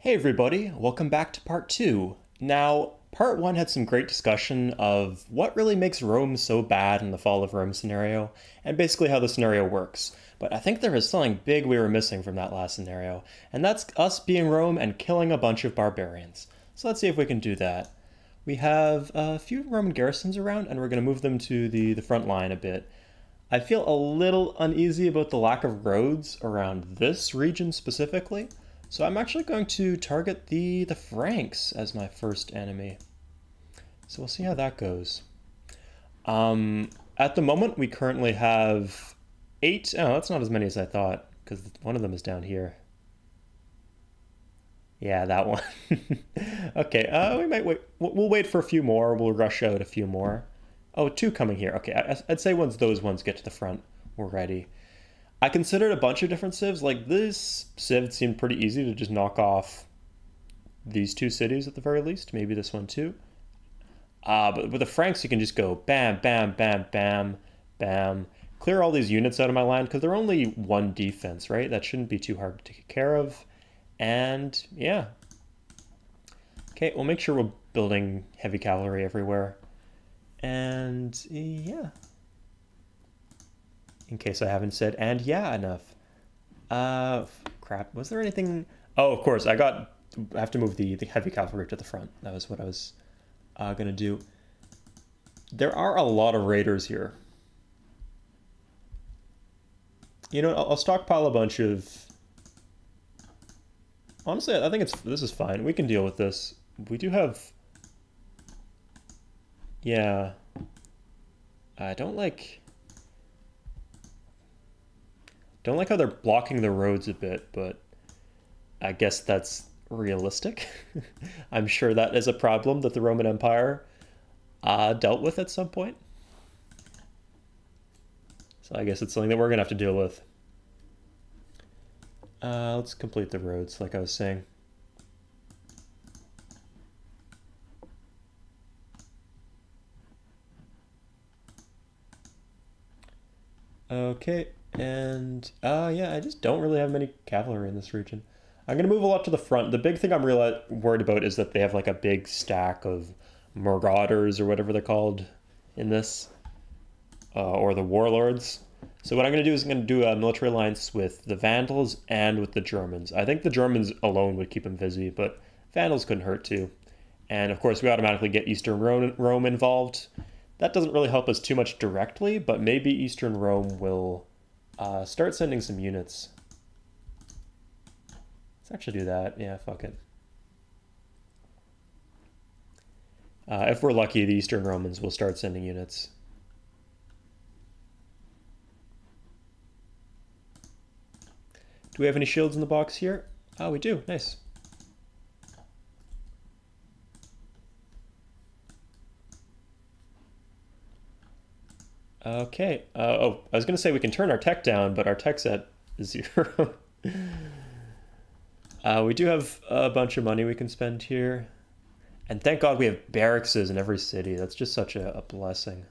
Hey everybody, welcome back to part 2. Now, part 1 had some great discussion of what really makes Rome so bad in the Fall of Rome scenario, and basically how the scenario works. But I think there is something big we were missing from that last scenario, and that's us being Rome and killing a bunch of barbarians. So let's see if we can do that. We have a few Roman garrisons around, and we're going to move them to the front line a bit. I feel a little uneasy about the lack of roads around this region specifically. So I'm actually going to target the Franks as my first enemy. So we'll see how that goes. At the moment, we currently have 8. Oh, that's not as many as I thought, because one of them is down here. Yeah, that one. Okay, we might wait. We'll wait for a few more. We'll rush out a few more. Oh, 2 coming here. Okay, I'd say once those ones get to the front, we're ready. I considered a bunch of different civs. Like, this civ seemed pretty easy to just knock off these 2 cities at the very least. Maybe this one too. But with the Franks, you can just go bam, bam, bam, bam, bam. Clear all these units out of my land because they're only 1 defense, right? That shouldn't be too hard to take care of. And yeah. Okay, we'll make sure we're building heavy cavalry everywhere. And yeah. In case I haven't said and yeah enough. Crap. Was there anything? Oh, of course. I have to move the heavy cavalry to the front. That was what I was gonna do. There are a lot of raiders here. You know, I'll stockpile a bunch of. Honestly, I think this is fine. We can deal with this. We do have. Yeah. I don't like how they're blocking the roads a bit, but I guess that's realistic. I'm sure that is a problem that the Roman Empire dealt with at some point. So I guess it's something that we're going to have to deal with. Let's complete the roads, like I was saying. Okay. And, yeah, I just don't really have many cavalry in this region. I'm going to move a lot to the front. The big thing I'm really worried about is that they have, like, a big stack of marauders or whatever they're called in this. Or the warlords. So what I'm going to do is I'm going to do a military alliance with the Vandals and with the Germans. I think the Germans alone would keep them busy, but Vandals couldn't hurt too. And, of course, we automatically get Eastern Rome involved. That doesn't really help us too much directly, but maybe Eastern Rome will... start sending some units. Let's actually do that. Yeah, fuck it. If we're lucky, the Eastern Romans will start sending units. Do we have any shields in the box here? Oh, we do. Nice. Okay. Oh, I was going to say we can turn our tech down, but our tech's at 0. We do have a bunch of money we can spend here. And thank God we have barracks in every city. That's just such a blessing.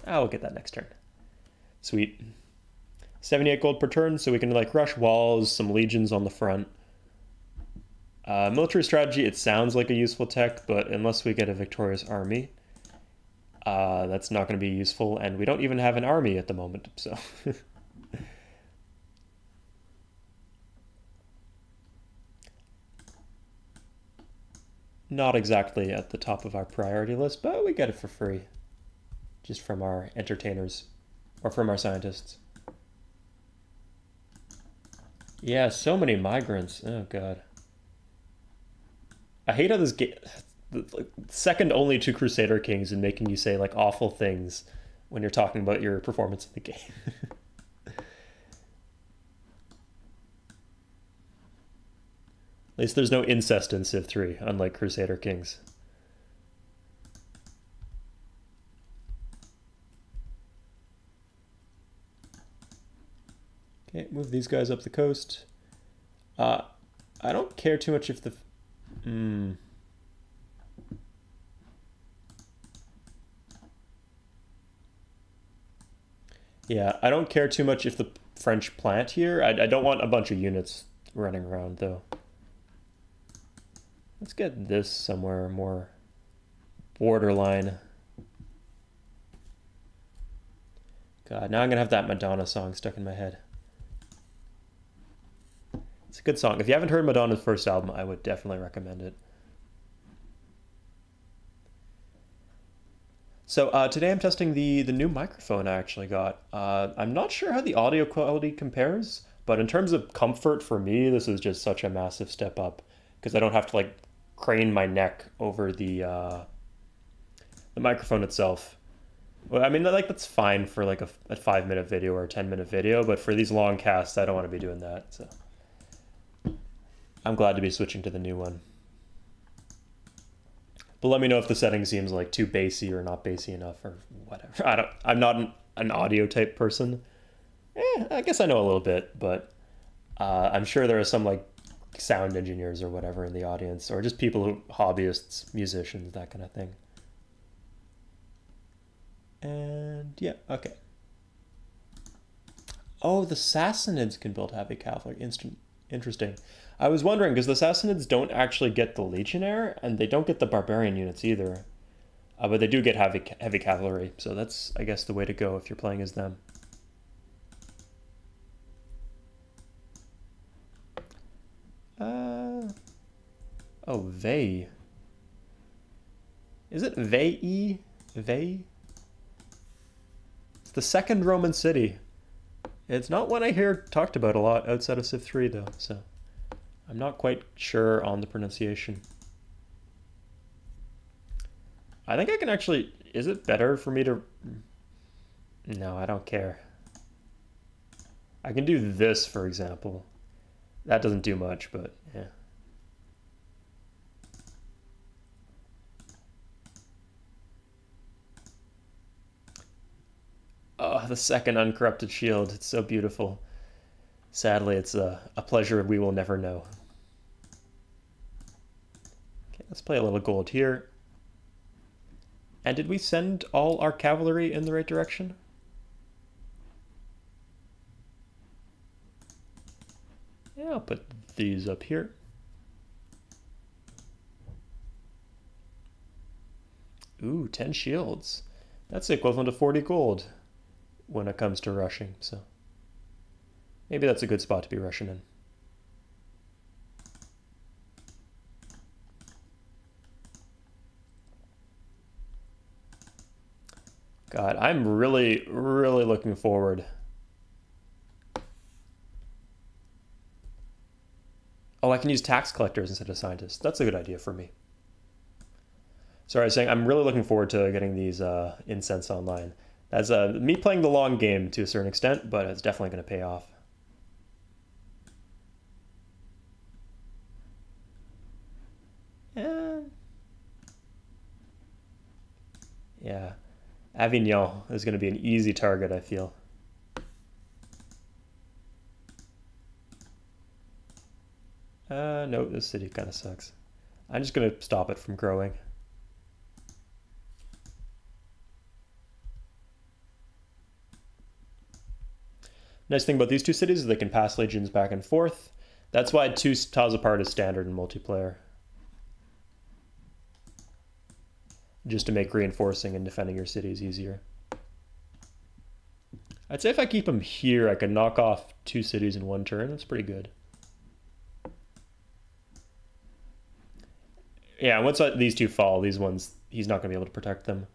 We'll get that next turn. Sweet. 78 gold per turn, so we can like rush walls, some legions on the front. Military strategy, it sounds like a useful tech, but unless we get a victorious army, that's not going to be useful, and we don't even have an army at the moment, so... Not exactly at the top of our priority list, but we get it for free. Just from our entertainers, or from our scientists. Yeah, so many migrants. Oh, God. I hate how this game... Second only to Crusader Kings in making you say, like, awful things when you're talking about your performance in the game. At least there's no incest in Civ 3, unlike Crusader Kings. Okay, move these guys up the coast. I don't care too much if the... Yeah, I don't care too much if the French plant here. I don't want a bunch of units running around, though. Let's get this somewhere more borderline. God, now I'm gonna have that Madonna song stuck in my head. It's a good song. If you haven't heard Madonna's first album, I would definitely recommend it. So today I'm testing the new microphone I actually got. I'm not sure how the audio quality compares, but in terms of comfort for me, this is just such a massive step up because I don't have to like crane my neck over the microphone itself. Well, I mean, like that's fine for like a 5-minute video or a 10-minute video, but for these long casts, I don't want to be doing that. So I'm glad to be switching to the new one. But let me know if the setting seems like too bassy or not bassy enough or whatever. I'm not an audio type person. I guess I know a little bit, but I'm sure there are some like sound engineers or whatever in the audience, or just people who hobbyists, musicians, that kind of thing. And yeah, okay. Oh, the Sassanids can build heavy cavalry. Interesting. I was wondering, because the Sassanids don't actually get the Legionnaire, and they don't get the Barbarian units either. But they do get heavy cavalry, so that's, I guess, the way to go if you're playing as them. Oh, Vey. Is it Veii? Vey? It's the second Roman city. It's not one I hear talked about a lot outside of Civ 3, though, so I'm not quite sure on the pronunciation. I think I can actually... Is it better for me to... No, I don't care. I can do this, for example. That doesn't do much, but yeah. Oh, the second uncorrupted shield. It's so beautiful. Sadly, it's a pleasure we will never know. Okay, let's play a little gold here. And did we send all our cavalry in the right direction? Yeah, I'll put these up here. Ooh, 10 shields. That's the equivalent of 40 gold when it comes to rushing, so maybe that's a good spot to be rushing in. God, I'm really, really looking forward. Oh, I can use tax collectors instead of scientists. That's a good idea for me. Sorry, I was saying I'm really looking forward to getting these incense online. That's me playing the long game to a certain extent, but it's definitely going to pay off. Yeah. Avignon is going to be an easy target, I feel. No, this city kind of sucks. I'm just going to stop it from growing. Nice thing about these two cities is they can pass legions back and forth. That's why 2 tiles apart is standard in multiplayer. Just to make reinforcing and defending your cities easier. I'd say if I keep them here, I can knock off 2 cities in 1 turn. That's pretty good. Yeah, once these 2 fall, these ones, he's not going to be able to protect them.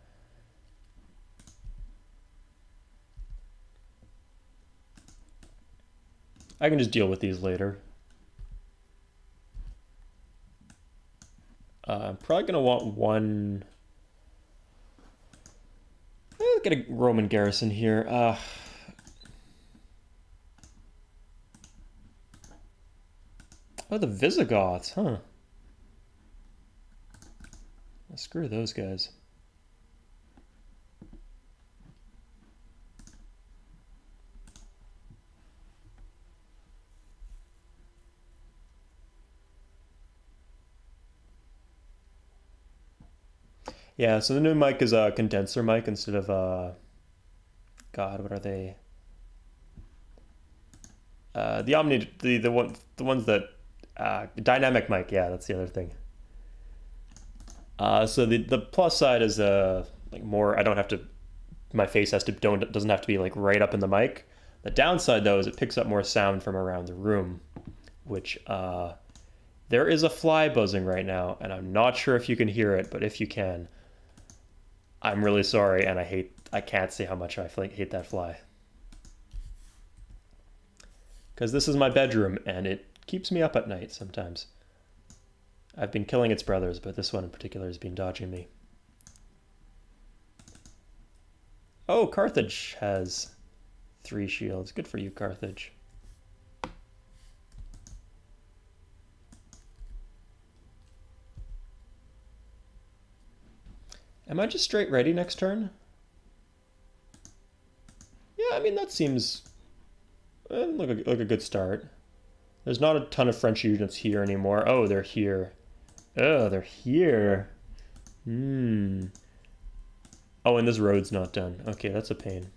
I can just deal with these later. I'm probably going to want one... Get a Roman garrison here. Oh, the Visigoths, huh? Screw those guys. Yeah, so the new mic is a condenser mic instead of God, what are they? The ones that dynamic mic. Yeah, that's the other thing. So the plus side is like more. I don't have to. My face doesn't have to be like right up in the mic. The downside though is it picks up more sound from around the room, which there is a fly buzzing right now, and I'm not sure if you can hear it, but if you can, I'm really sorry, and I can't say how much I hate that fly. Because this is my bedroom, and it keeps me up at night sometimes. I've been killing its brothers, but this one in particular has been dodging me. Oh, Carthage has 3 shields. Good for you, Carthage. Am I just straight ready next turn? Yeah, I mean, that seems like a good start. There's not a ton of French units here anymore. Oh, they're here. Oh, they're here. Hmm. Oh, and this road's not done. Okay, that's a pain.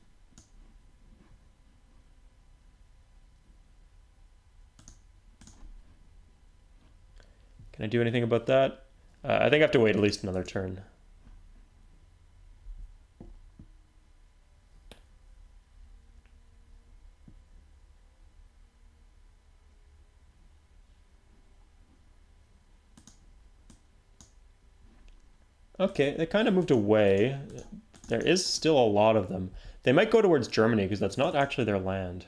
Can I do anything about that? I think I have to wait at least another turn. Okay, they kind of moved away. There is still a lot of them. They might go towards Germany because that's not actually their land.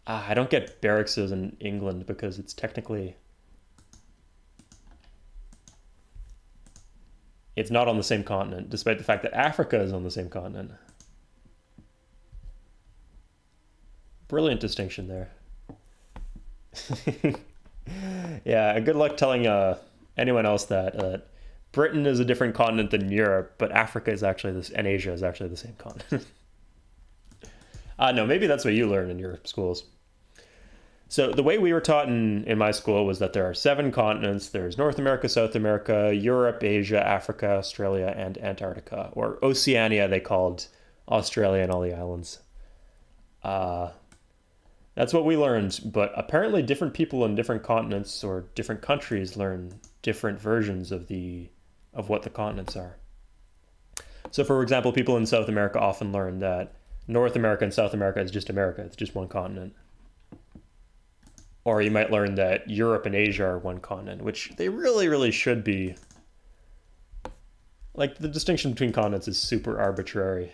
I don't get barracks in England because it's technically... It's not on the same continent, despite the fact that Africa is on the same continent. Brilliant distinction there. Yeah, good luck telling anyone else that Britain is a different continent than Europe, but Africa is actually and Asia is actually the same continent. No, maybe that's what you learn in your schools. So the way we were taught in my school was that there are 7 continents. There's North America, South America, Europe, Asia, Africa, Australia, and Antarctica. Or Oceania, they called Australia and all the islands. That's what we learned, but apparently different people in different continents or different countries learn different versions of what the continents are. So for example, people in South America often learn that North America and South America is just America, it's just one continent. Or you might learn that Europe and Asia are one continent, which they really, really should be. Like, the distinction between continents is super arbitrary.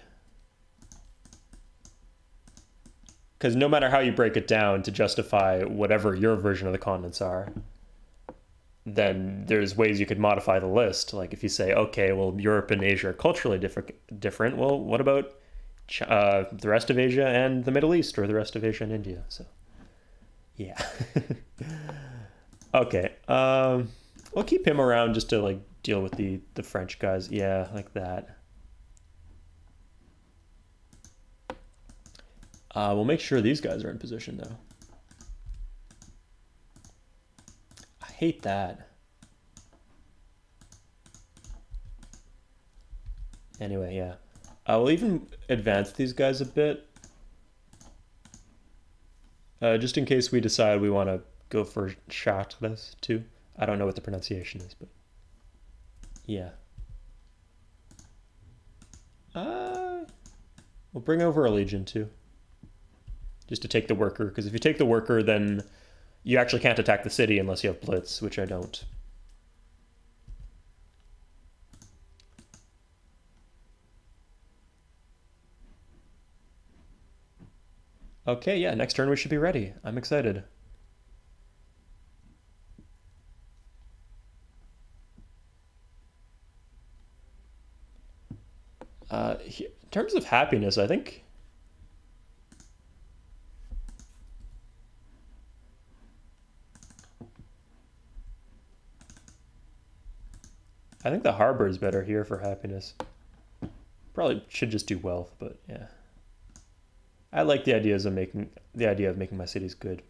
Because no matter how you break it down to justify whatever your version of the continents are, then there's ways you could modify the list. Like if you say, okay, well, Europe and Asia are culturally different. Well, what about the rest of Asia and the Middle East, or the rest of Asia and India? So, yeah. Okay. We'll keep him around just to like deal with the French guys. Yeah, like that. We'll make sure these guys are in position, though. I hate that. Anyway, yeah. We'll even advance these guys a bit. Just in case we decide we want to go for Chartres, too. I don't know what the pronunciation is, but... Yeah. We'll bring over a legion, too. Just to take the worker, because if you take the worker, then you actually can't attack the city unless you have blitz, which I don't. Okay, yeah, next turn we should be ready. I'm excited. In terms of happiness, I think... I think the harbor is better here for happiness. Probably should just do wealth, but yeah. I like the idea of making my cities good.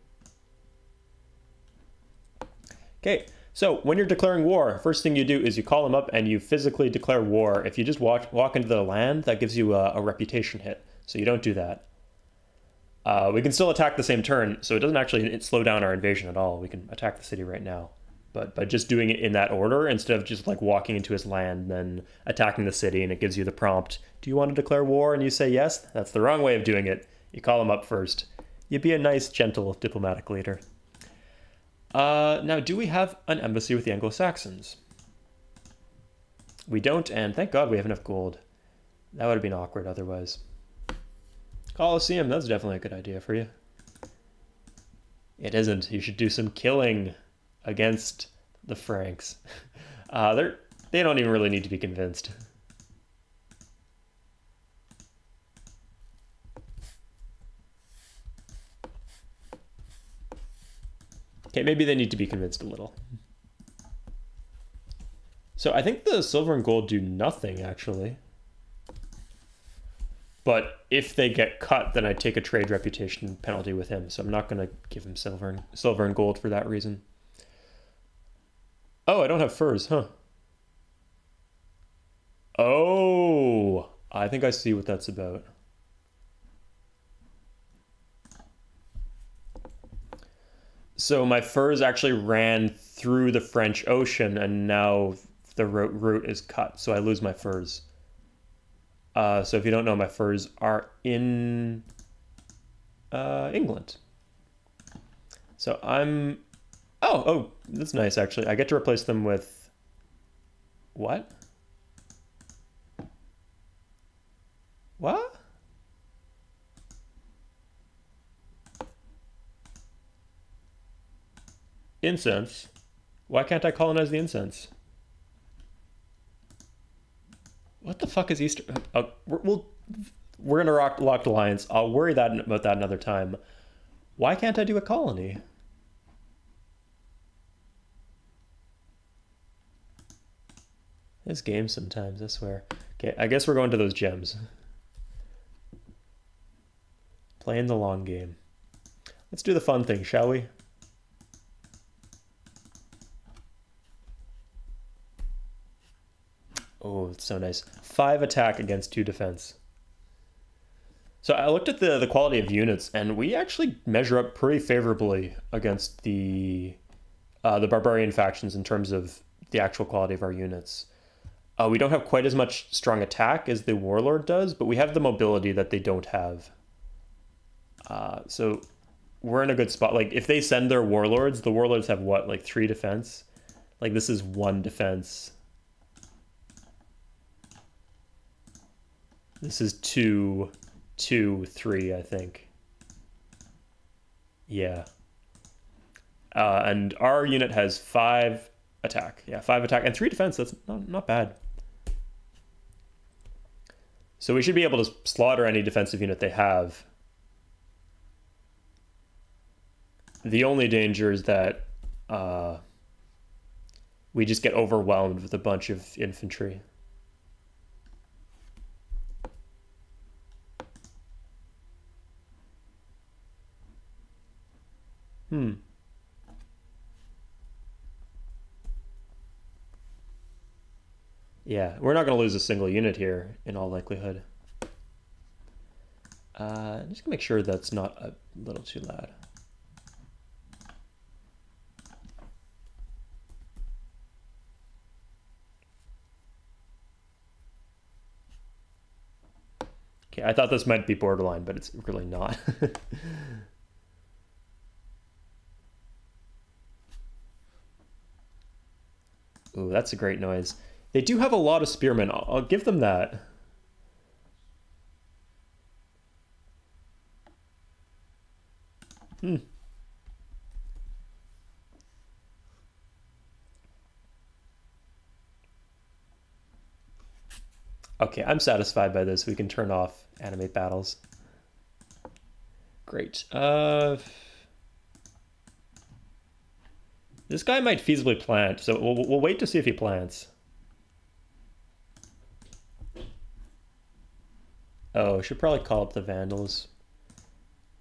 Okay, so when you're declaring war, first thing you do is you call them up and you physically declare war. If you just walk into the land, that gives you a reputation hit. So you don't do that. We can still attack the same turn, so it doesn't actually slow down our invasion at all. We can attack the city right now. But by just doing it in that order, instead of just like walking into his land, then attacking the city, and it gives you the prompt, do you want to declare war? And you say yes, that's the wrong way of doing it. You call him up first. You'd be a nice, gentle, diplomatic leader. Now, do we have an embassy with the Anglo-Saxons? We don't, and thank God we have enough gold. That would have been awkward otherwise. Colosseum, that's definitely a good idea for you. It isn't. You should do some killing against the Franks. They don't even really need to be convinced. Okay, maybe they need to be convinced a little. So I think the silver and gold do nothing, actually. But if they get cut, then I take a trade reputation penalty with him. So I'm not going to give him silver and gold for that reason. Oh, I don't have furs, huh? Oh, I think I see what that's about. So my furs actually ran through the French Ocean, and now the route is cut, so I lose my furs. So if you don't know, my furs are in England. So I'm... Oh, that's nice, actually. I get to replace them with... What? What? Incense? Why can't I colonize the incense? What the fuck is Easter? We're in a locked alliance. I'll worry about that another time. Why can't I do a colony? This game sometimes, I swear. Okay, I guess we're going to those gems. Playing the long game. Let's do the fun thing, shall we? Oh, it's so nice. 5 attack against 2 defense. So I looked at the quality of units, and we actually measure up pretty favorably against the barbarian factions in terms of the actual quality of our units. We don't have quite as much strong attack as the warlord does, but we have the mobility that they don't have. So we're in a good spot. Like, if they send their warlords, the warlords have what, like 3 defense? Like, this is 1 defense. This is 2, 3, I think. Yeah. And our unit has 5 attack. Yeah, 5 attack and 3 defense. That's not bad. So we should be able to slaughter any defensive unit they have. The only danger is that we just get overwhelmed with a bunch of infantry. Yeah, we're not going to lose a single unit here, in all likelihood. Just make sure that's not a little too loud. Okay, I thought this might be borderline, but it's really not. Ooh, that's a great noise. They do have a lot of spearmen. I'll give them that. Okay, I'm satisfied by this. We can turn off animate battles. Great. This guy might feasibly plant, so we'll wait to see if he plants. Oh, should probably call up the Vandals.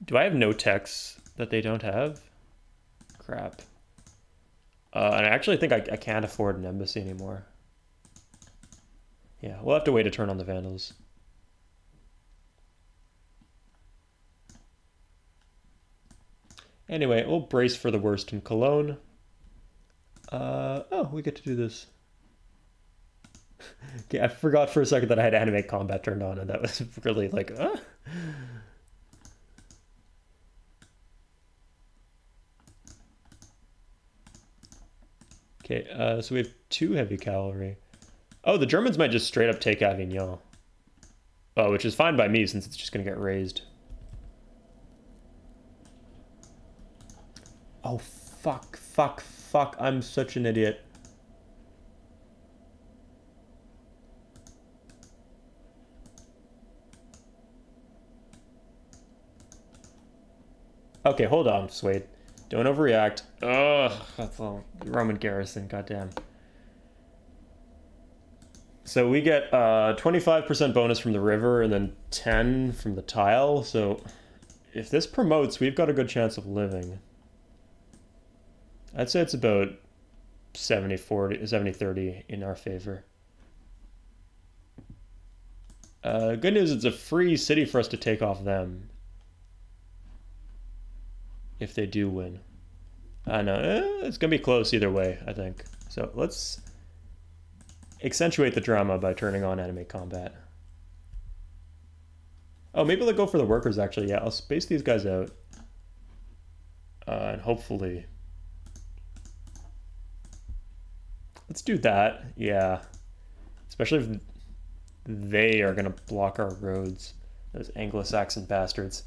Do I have no techs that they don't have? Crap. And I actually think I can't afford an embassy anymore. Yeah, we'll have to wait a turn on the Vandals. Anyway, we'll brace for the worst in Cologne. Oh, we get to do this. Okay, I forgot for a second that I had anime combat turned on, and that was really like, Okay, so we have 2 heavy cavalry. Oh, the Germans might just straight up take Avignon. Oh, which is fine by me since it's just gonna get raised. Oh, fuck, fuck, fuck. I'm such an idiot. Okay, hold on, Swade. Don't overreact. Ugh, that's a Roman garrison, goddamn. So we get 25% bonus from the river and then 10 from the tile. So if this promotes, we've got a good chance of living. I'd say it's about 70-40, 70-30 in our favor. Good news, it's a free city for us to take off them. If they do win. I know, it's gonna be close either way, I think. So let's accentuate the drama by turning on anime combat. Oh, maybe they'll go for the workers actually. Yeah, I'll space these guys out. And hopefully... Let's do that, yeah. Especially if they are gonna block our roads. Those Anglo-Saxon bastards.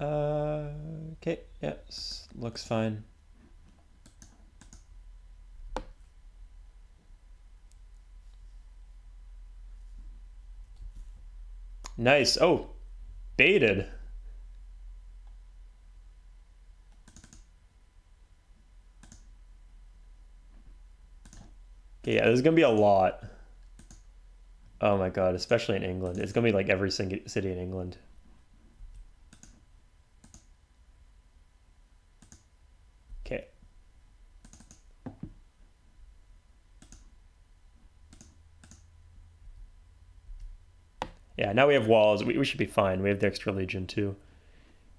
Okay, yes, looks fine. Nice. Oh, baited. Okay, yeah, there's gonna be a lot. Oh my god, especially in England. It's gonna be like every single city in England. Okay. Yeah, now we have walls. We should be fine. We have the extra legion too.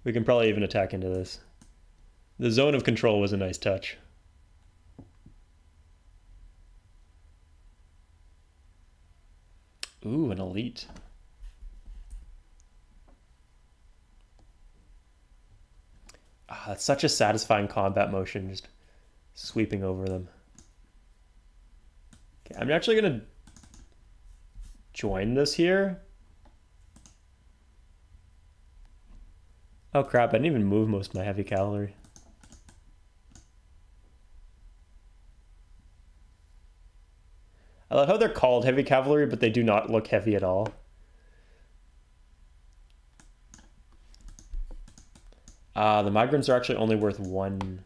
We can probably even attack into this. The zone of control was a nice touch. Ooh, an elite. Ah, that's such a satisfying combat motion, just sweeping over them. Okay, I'm actually gonna join this here. Oh crap, I didn't even move most of my heavy cavalry. I love how they're called heavy cavalry, but they do not look heavy at all. The migrants are actually only worth 1.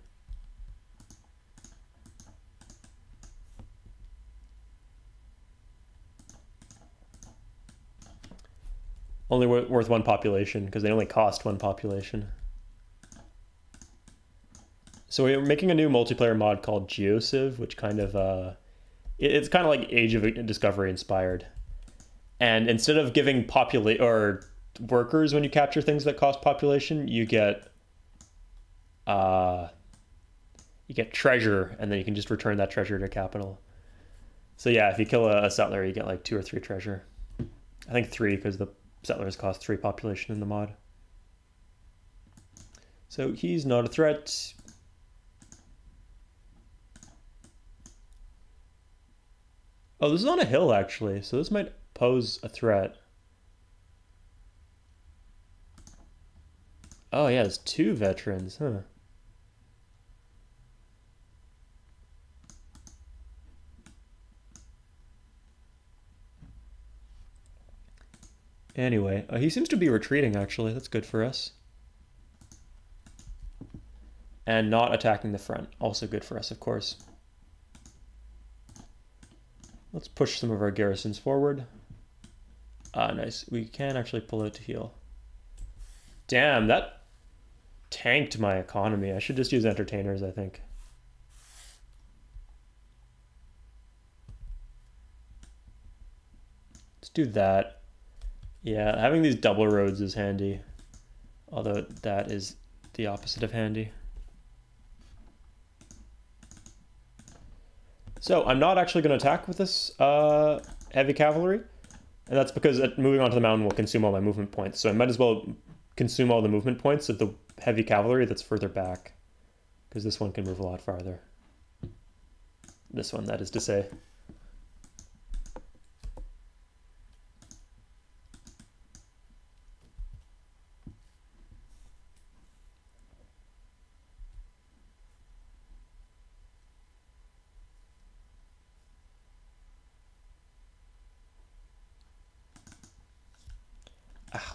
Only worth 1 population, because they only cost 1 population. So we're making a new multiplayer mod called GeoCiv, which kind of, it's kind of like Age of Discovery inspired. And instead of giving workers when you capture things that cost population, you get treasure, and then you can just return that treasure to capital. So yeah, if you kill a settler, you get like 2 or 3 treasure. I think 3, because the settlers cost 3 population in the mod. So he's not a threat. Oh, this is on a hill actually, so this might pose a threat. Oh yeah, there's 2 veterans, huh? Anyway, he seems to be retreating actually, that's good for us. And not attacking the front, also good for us, of course. Let's push some of our garrisons forward. Ah, nice. We can actually pull out to heal. Damn, that tanked my economy. I should just use entertainers, I think. Let's do that. Yeah, having these double roads is handy. Although that is the opposite of handy. So I'm not actually going to attack with this heavy cavalry. And that's because moving onto the mountain will consume all my movement points. So I might as well consume all the movement points of the heavy cavalry that's further back. Because this one can move a lot farther. This one, that is to say.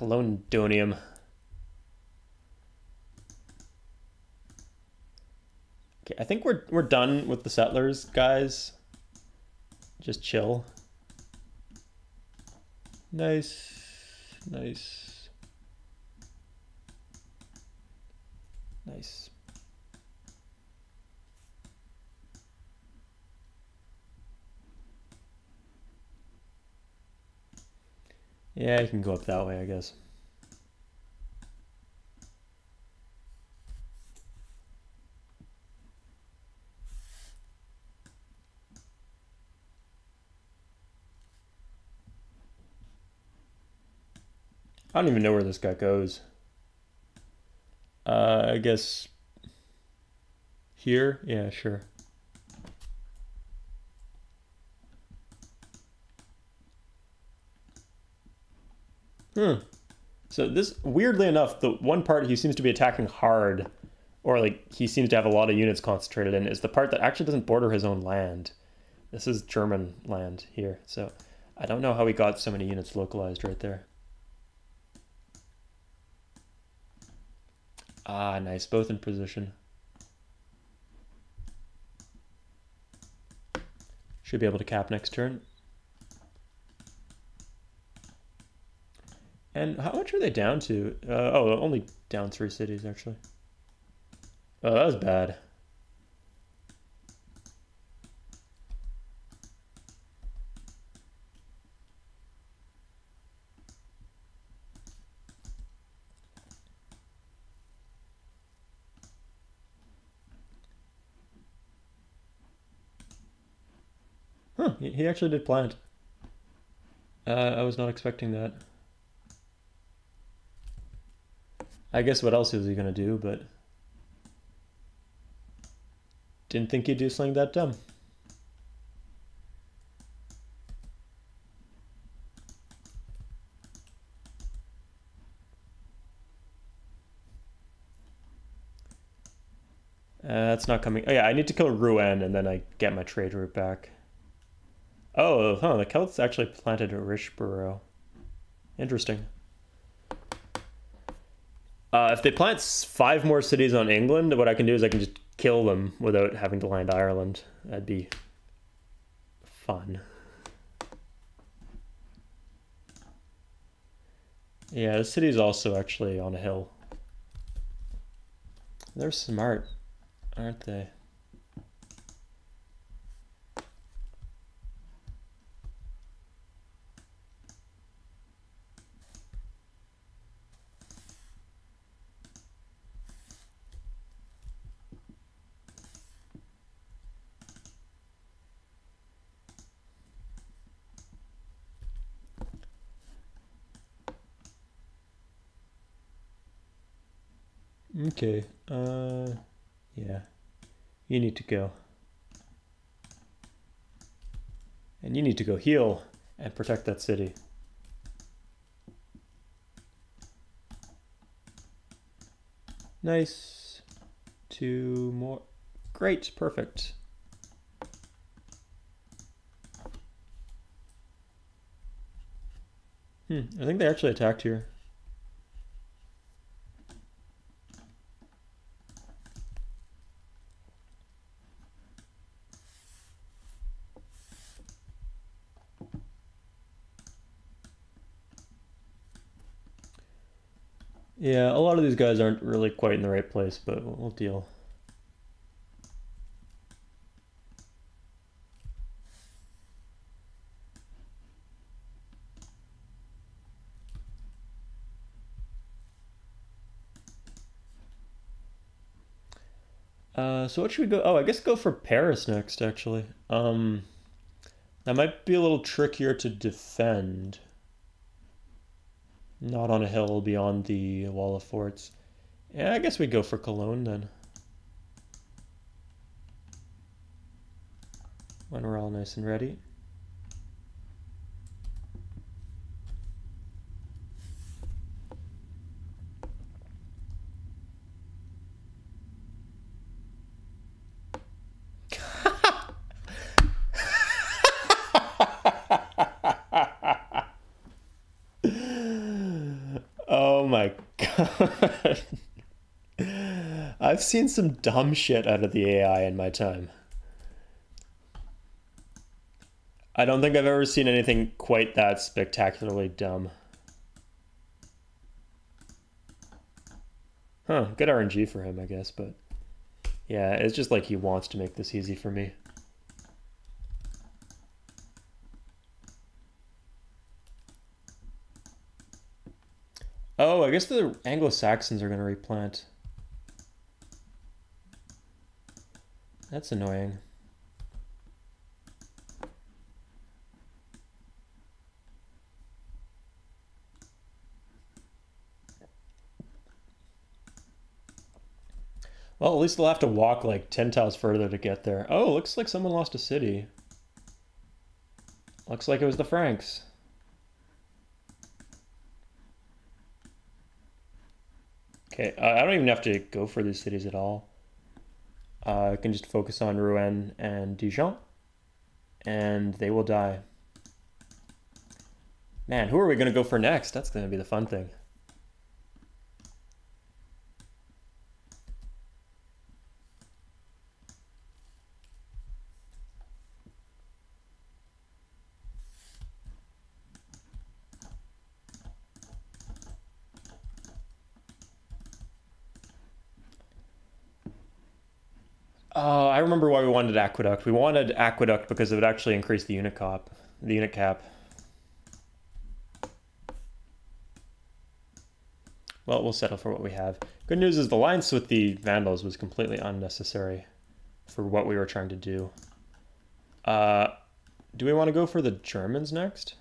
Londonium. Okay, I think we're done with the settlers, guys. Just chill. Nice. Nice. Nice. Yeah, you can go up that way, I guess. I don't even know where this guy goes. I guess here? Yeah, sure. So this, weirdly enough, the one part he seems to be attacking hard, or like he seems to have a lot of units concentrated in, is the part that actually doesn't border his own land. This is German land here, so I don't know how he got so many units localized right there. Ah, nice, both in position. Should be able to cap next turn. And how much are they down to? Oh, only down 3 cities, actually. Oh, that was bad. Huh, he actually did plant. I was not expecting that. I guess what else was he gonna do, but didn't think he'd do something that dumb. That's not coming. Oh yeah, I need to kill Rouen and then I get my trade route back. Oh, huh, the Celts actually planted a Richborough. Interesting. If they plant 5 more cities on England, what I can do is I can just kill them without having to land Ireland. That'd be fun. Yeah, the city's also actually on a hill. They're smart, aren't they? Okay, yeah. You need to go. And you need to go heal and protect that city. Nice. 2 more. Great, perfect. I think they actually attacked here. Yeah, a lot of these guys aren't really quite in the right place, but we'll deal. So what should we go? Oh, I guess go for Paris next, actually. That might be a little trickier to defend. Not on a hill beyond the wall of forts. Yeah, I guess we go for Cologne then. When we're all nice and ready. Oh my god. I've seen some dumb shit out of the AI in my time. I don't think I've ever seen anything quite that spectacularly dumb. Huh, good RNG for him, I guess, but yeah, it's just like he wants to make this easy for me. Oh, I guess the Anglo-Saxons are going to replant. That's annoying. Well, at least they'll have to walk like 10 tiles further to get there. Oh, looks like someone lost a city. Looks like it was the Franks. Okay, I don't even have to go for these cities at all. I can just focus on Rouen and Dijon, and they will die. Man, who are we going to go for next? That's going to be the fun thing. Oh, I remember why we wanted Aqueduct. We wanted Aqueduct because it would actually increase the unit cap. Well, we'll settle for what we have. Good news is the alliance with the Vandals was completely unnecessary for what we were trying to do. Do we want to go for the Germans next?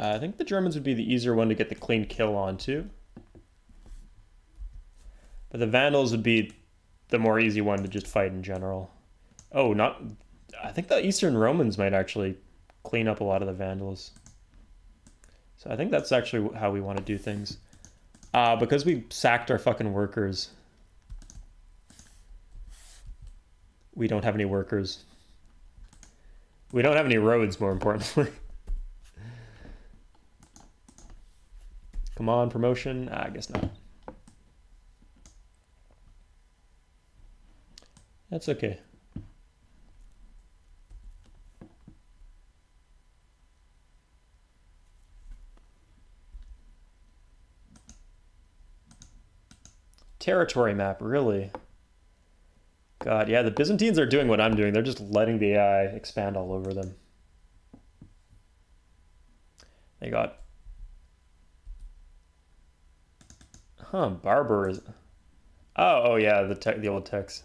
I think the Germans would be the easier one to get the clean kill onto. But the Vandals would be the more easy one to just fight in general. Oh, not... I think the Eastern Romans might actually clean up a lot of the Vandals. So I think that's actually how we want to do things. Because we sacked our fucking workers. We don't have any workers. We don't have any roads, more importantly. Come on, promotion? I guess not. That's okay. Territory map, really? God, yeah, the Byzantines are doing what I'm doing. They're just letting the AI expand all over them. They got... Huh, Barber is... Oh yeah, the old text.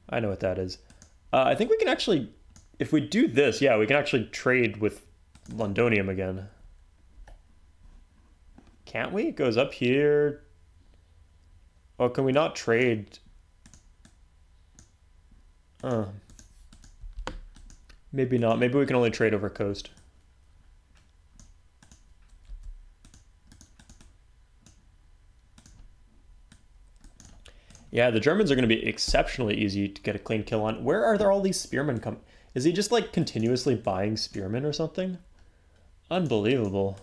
I know what that is. I think we can actually... If we do this, yeah, we can actually trade with Londonium again. Can't we? It goes up here. Oh, can we not trade? Maybe not. Maybe we can only trade over coast. Yeah, the Germans are going to be exceptionally easy to get a clean kill on. Where are there all these spearmen coming? Is he just like continuously buying spearmen or something? Unbelievable.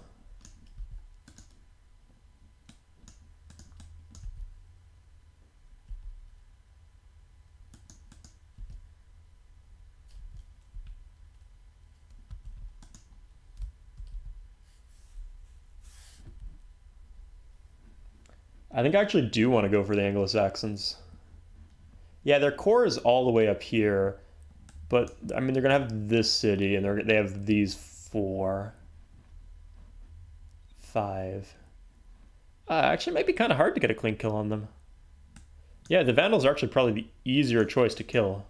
I think I actually do want to go for the Anglo-Saxons. Yeah, their core is all the way up here, but I mean they're gonna have this city and they have these four. 5. Actually, it might be kind of hard to get a clean kill on them. Yeah, the Vandals are actually probably the easier choice to kill.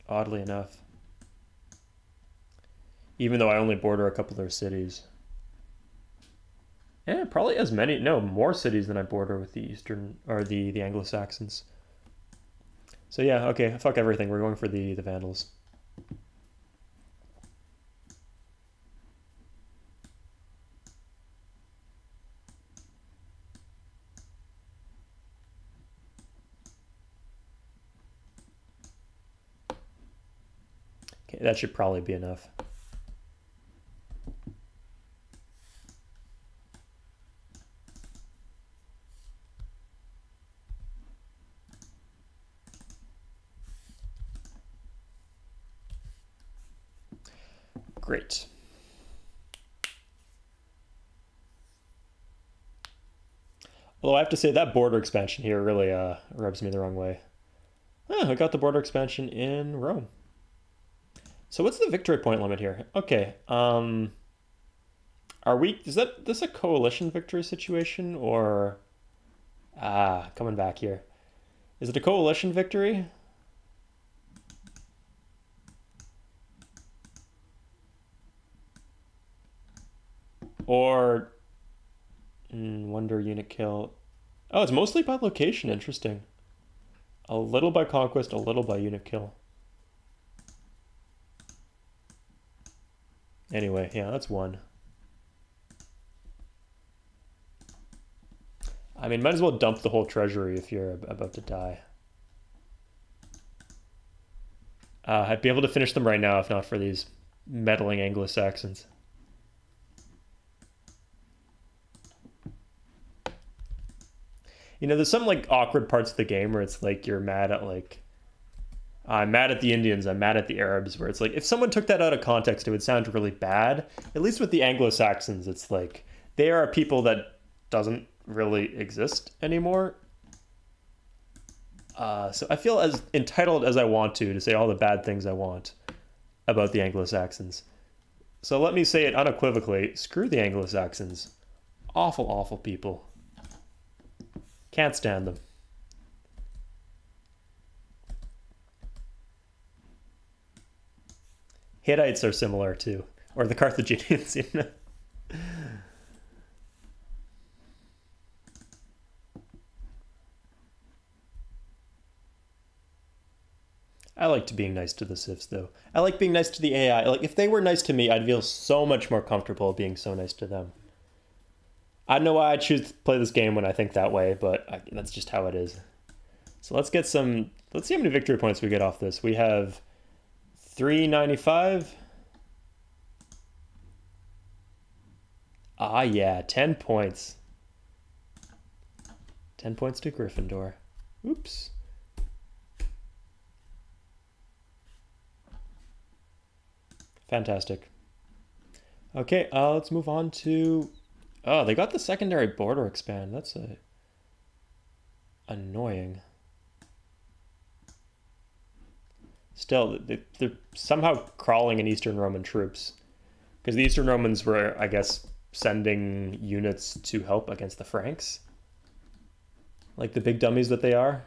Oddly enough. Even though I only border a couple of their cities. Yeah, probably as many, no, more cities than I border with the Eastern, or the Anglo-Saxons. So yeah, okay, fuck everything. We're going for the Vandals. Okay, that should probably be enough. Great. Although I have to say that border expansion here really rubs me the wrong way. I got the border expansion in Rome. So what's the victory point limit here? Okay, are we, is this a coalition victory situation, or, coming back here. Is it a coalition victory? Or, wonder unit kill. Oh, it's mostly by location, interesting. A little by conquest, a little by unit kill. Anyway, yeah, that's 1. I mean, might as well dump the whole treasury if you're about to die. I'd be able to finish them right now if not for these meddling Anglo-Saxons. You know, there's some like awkward parts of the game where it's like you're mad at like, I'm mad at the Indians, I'm mad at the Arabs, where it's like, if someone took that out of context, it would sound really bad. At least with the Anglo-Saxons, it's like, they are a people that doesn't really exist anymore. So I feel as entitled as I want to say all the bad things I want about the Anglo-Saxons. So let me say it unequivocally, screw the Anglo-Saxons. Awful, awful people. Can't stand them. Hittites are similar too, or the Carthaginians, you know. I liked being nice to the Civs though. I like being nice to the AI. Like if they were nice to me, I'd feel so much more comfortable being so nice to them. I don't know why I choose to play this game when I think that way, but that's just how it is. So let's get some, let's see how many victory points we get off this. We have 395. Ah, yeah, 10 points. 10 points to Gryffindor. Oops. Fantastic. Okay, let's move on to... Oh, they got the secondary border expand. That's annoying. Still, they're somehow crawling in Eastern Roman troops. Because the Eastern Romans were, I guess, sending units to help against the Franks. Like the big dummies that they are.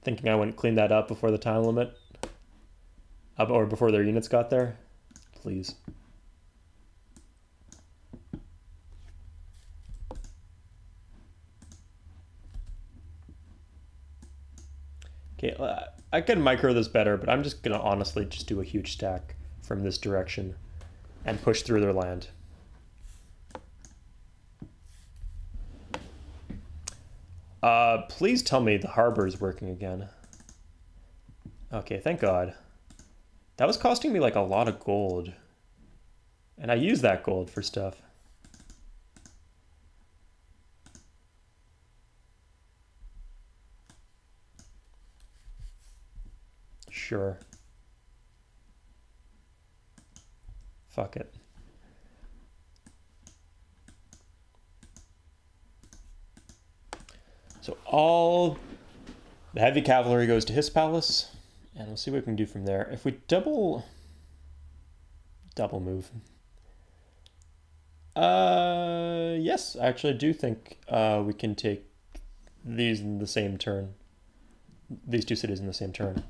Thinking I wouldn't clean that up before the time limit. Or before their units got there. Please. Okay, I can micro this better, but I'm just going to honestly just do a huge stack from this direction and push through their land. Please tell me the harbor is working again. Okay, thank God. That was costing me like a lot of gold. And I use that gold for stuff. Sure. Fuck it. So all the heavy cavalry goes to his palace, and we'll see what we can do from there. If we double... Double move. Yes, I actually do think we can take these in the same turn. These two cities in the same turn.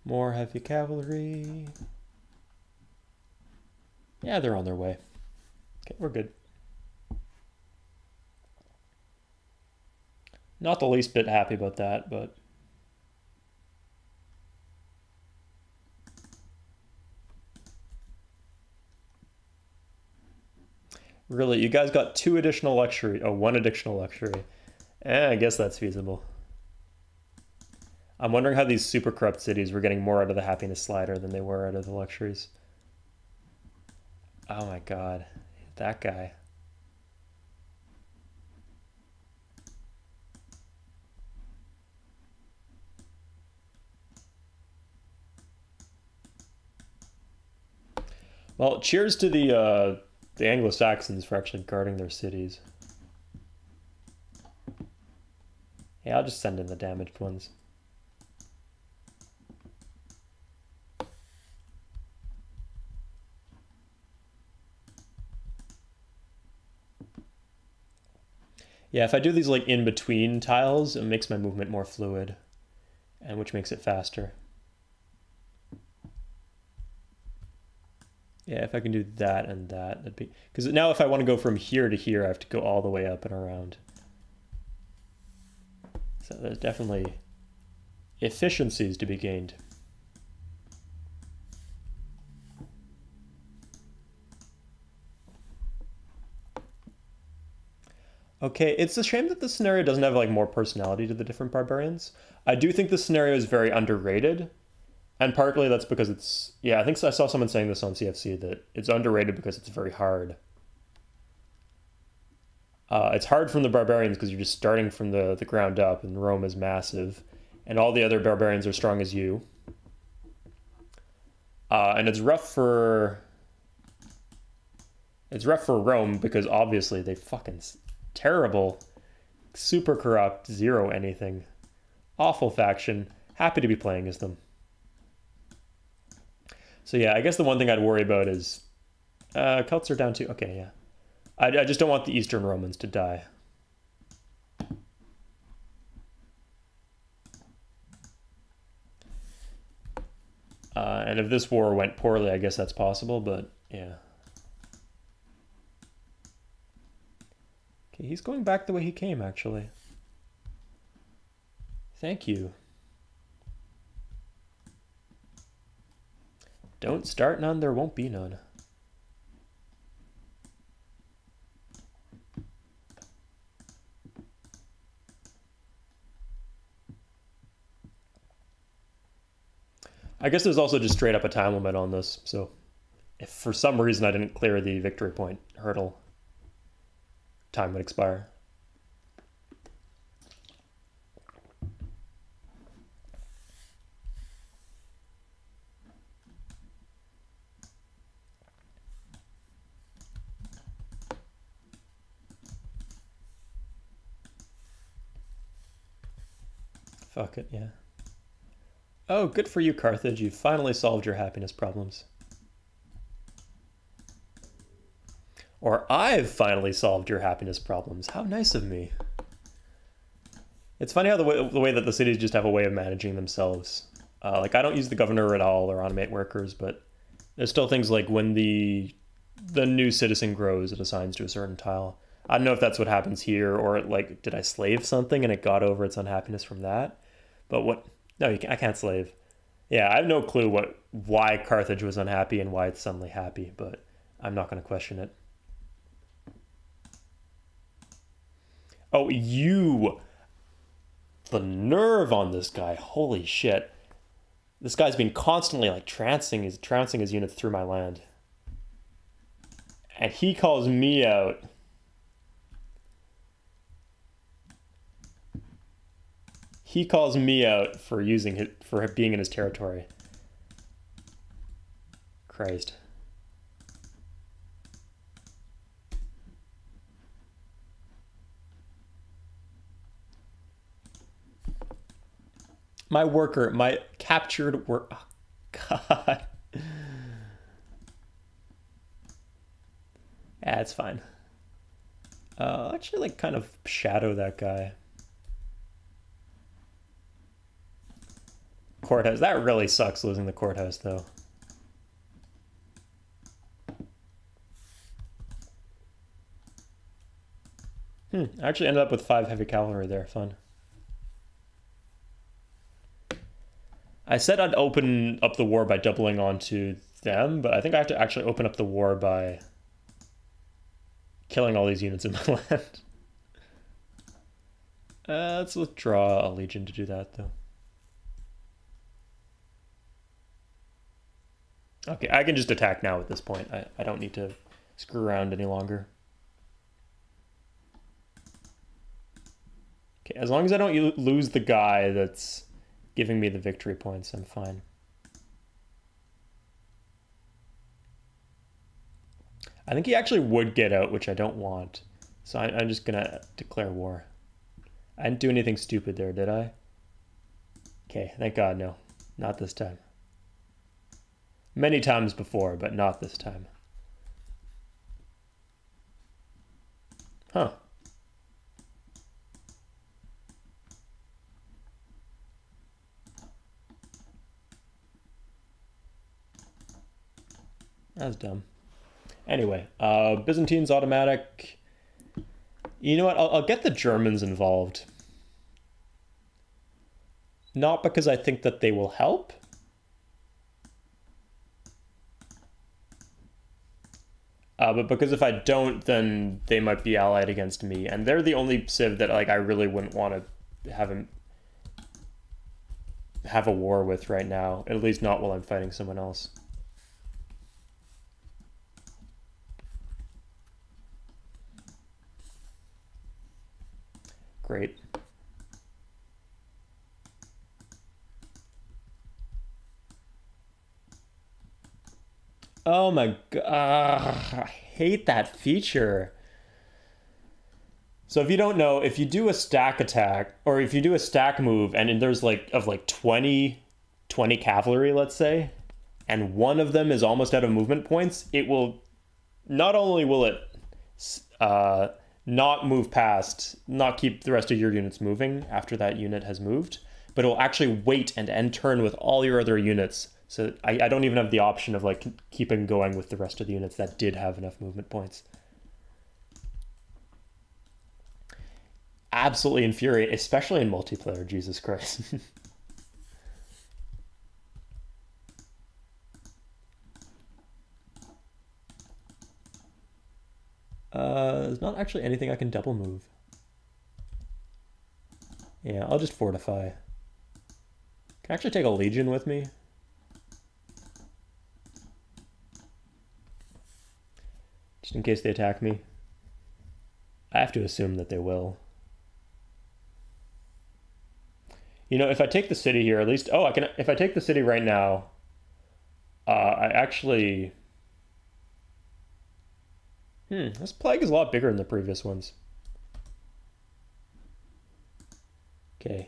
More heavy cavalry. Yeah, they're on their way. Okay, we're good. Not the least bit happy about that, but... Really, you guys got 2 additional luxury. Oh, 1 additional luxury. I guess that's feasible. I'm wondering how these super corrupt cities were getting more out of the happiness slider than they were out of the luxuries. Oh my god. That guy. Well, cheers to the Anglo-Saxons for actually guarding their cities. Yeah, I'll just send in the damaged ones. Yeah, if I do these like in between tiles, it makes my movement more fluid, and which makes it faster. Yeah, if I can do that and that, that'd be... Because now if I want to go from here to here, I have to go all the way up and around. So there's definitely efficiencies to be gained. Okay, it's a shame that the scenario doesn't have like more personality to the different barbarians. I do think the scenario is very underrated. And partly that's because it's... Yeah, I think I saw someone saying this on CFC, that it's underrated because it's very hard. It's hard from the barbarians because you're just starting from the ground up, and Rome is massive. And all the other barbarians are strong as you. And it's rough for... It's rough for Rome because obviously they fucking... Terrible. Super corrupt. Zero anything. Awful faction. Happy to be playing as them. So yeah, I guess the one thing I'd worry about is... Celts are down too. Okay, yeah. I just don't want the Eastern Romans to die. And if this war went poorly, I guess that's possible, but yeah. Okay, he's going back the way he came, actually. Thank you. Don't start none, there won't be none. I guess there's also just straight up a time limit on this, so if for some reason I didn't clear the victory point hurdle, time would expire. Fuck it, yeah. Oh, good for you, Carthage. You finally solved your happiness problems. Or I've finally solved your happiness problems. How nice of me. It's funny how the way that the cities just have a way of managing themselves. Like, I don't use the governor at all or automate workers, but there's still things like when the new citizen grows, it assigns to a certain tile. I don't know if that's what happens here, or like, did I slave something and it got over its unhappiness from that? But what... No, I can't slave. Yeah, I have no clue why Carthage was unhappy and why it's suddenly happy, but I'm not going to question it. Oh, you... The nerve on this guy. Holy shit. This guy's been constantly like trouncing his units through my land. And he calls me out. He calls me out for being in his territory. Christ. My worker, my captured work. Oh, God. Yeah, it's fine. Actually, like, kind of shadow that guy. Courthouse. That really sucks, losing the courthouse, though. I actually ended up with 5 heavy cavalry there. Fun. I said I'd open up the war by doubling onto them, but I think I have to actually open up the war by killing all these units in my land. Let's withdraw a legion to do that, though. Okay, I can just attack now at this point. I don't need to screw around any longer. Okay, as long as I don't lose the guy that's giving me the victory points, I'm fine. I think he actually would get out, which I don't want. So I'm just gonna declare war. I didn't do anything stupid there, did I? Okay, thank God, no. Not this time. Many times before, but not this time. Huh. That's dumb. Anyway, Byzantines automatic. You know what? I'll get the Germans involved. Not because I think that they will help. But because if I don't, then they might be allied against me. And they're the only civ that like I really wouldn't want to have a war with right now. At least not while I'm fighting someone else. Great. Oh my God, I hate that feature. So if you don't know, if you do a stack attack, or if you do a stack move, and there's like 20 cavalry, let's say, and one of them is almost out of movement points, it will, not only will it not move past, not keep the rest of your units moving after that unit has moved, but it will actually wait and end turn with all your other units. So I don't even have the option of like keeping going with the rest of the units that did have enough movement points. Absolutely infuriating, especially in multiplayer, Jesus Christ. There's not actually anything I can double move. Yeah, I'll just fortify. Can I actually take a legion with me? Just in case they attack me. I have to assume that they will. You know, if I take the city here, at least... Oh, I can. If I take the city right now, I actually... This plague is a lot bigger than the previous ones. Okay.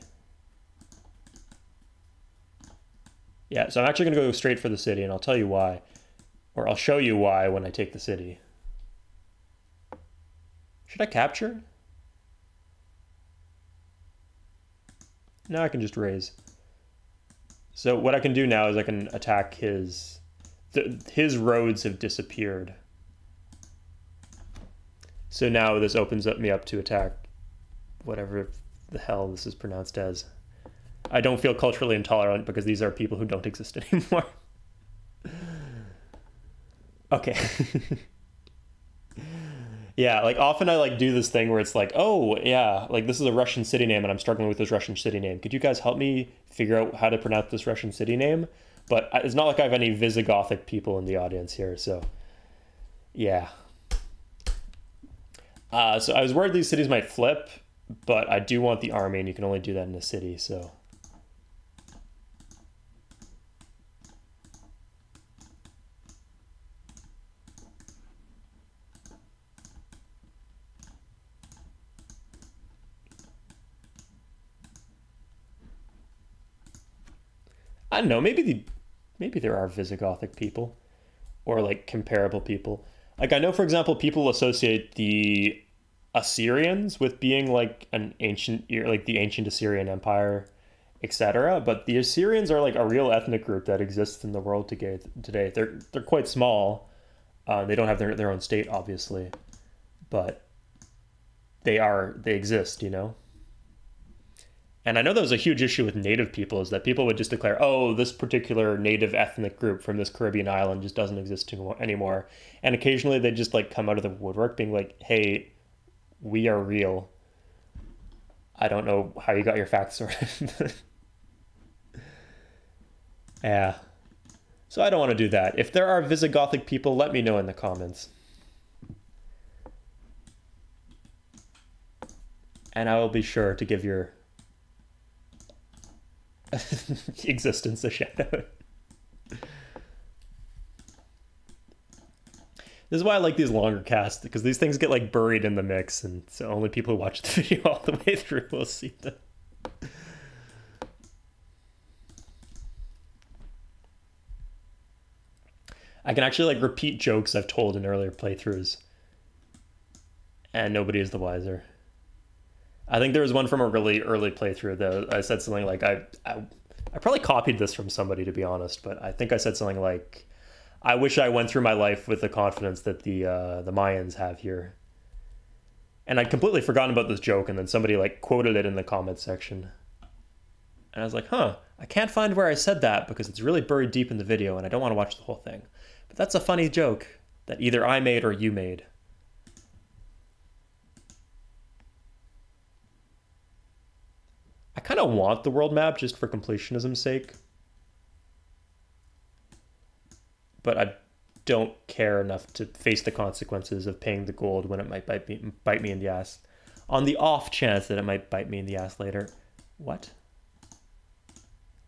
Yeah, so I'm actually going to go straight for the city, and I'll tell you why. Or I'll show you why when I take the city. Should I capture? No, I can just raise. So what I can do now is I can attack his... his roads have disappeared. So now this opens me up to attack whatever the hell this is pronounced as. I don't feel culturally intolerant because these are people who don't exist anymore. Okay. Yeah, like often I like do this thing where it's like, oh yeah, like this is a Russian city name and I'm struggling with this Russian city name. Could you guys help me figure out how to pronounce this Russian city name? But it's not like I have any Visigothic people in the audience here, so yeah. So I was worried these cities might flip, but I do want the army, and you can only do that in a city, so... I don't know, maybe there are Visigothic people or like comparable people. Like I know, for example, people associate the Assyrians with being like an ancient, like the ancient Assyrian Empire, etc. But the Assyrians are like a real ethnic group that exists in the world today. They're quite small. They don't have their own state, obviously, but they exist, you know. And I know that was a huge issue with native people, is that people would just declare, oh, this particular native ethnic group from this Caribbean island just doesn't exist anymore. And occasionally they just like come out of the woodwork being like, hey, we are real. I don't know how you got your facts sorted. Yeah. So I don't want to do that. If there are Visigothic people, let me know in the comments. And I will be sure to give your existence a shout out. This is why I like these longer casts, because these things get like buried in the mix, and so only people who watch the video all the way through will see them. I can actually like repeat jokes I've told in earlier playthroughs, and nobody is the wiser. I think there was one from a really early playthrough that I said something like, I probably copied this from somebody, to be honest, but I think I said something like, I wish I went through my life with the confidence that the Mayans have here. And I'd completely forgotten about this joke, and then somebody like quoted it in the comments section. And I was like, huh, I can't find where I said that because it's really buried deep in the video and I don't want to watch the whole thing. But that's a funny joke that either I made or you made. I kind of want the world map just for completionism's sake. But I don't care enough to face the consequences of paying the gold when it might bite me in the ass. On the off chance that it might bite me in the ass later. What?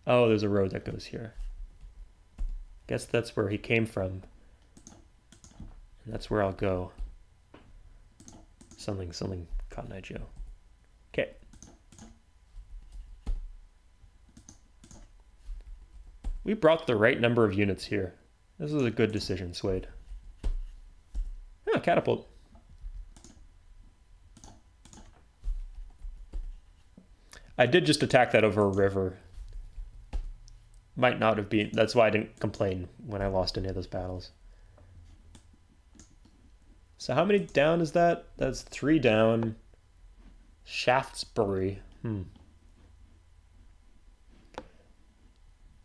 Oh, there's a road that goes here. Guess that's where he came from. And that's where I'll go. Something, Cotton Eye Joe. Okay. We brought the right number of units here. This was a good decision, Suede. Oh, catapult. I did just attack that over a river. Might not have been... That's why I didn't complain when I lost any of those battles. So how many down is that? That's 3 down. Shaftesbury.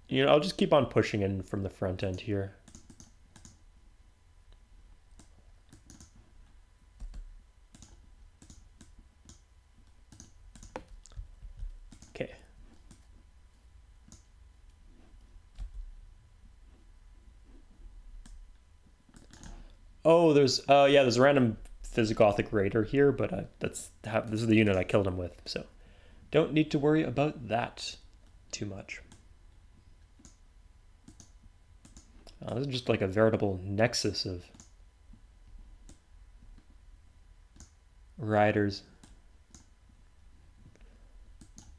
You know, I'll just keep on pushing in from the front end here. Okay. Oh, there's there's a random Visigothic raider here, but this is the unit I killed him with, so don't need to worry about that too much. This is just like a veritable nexus of riders.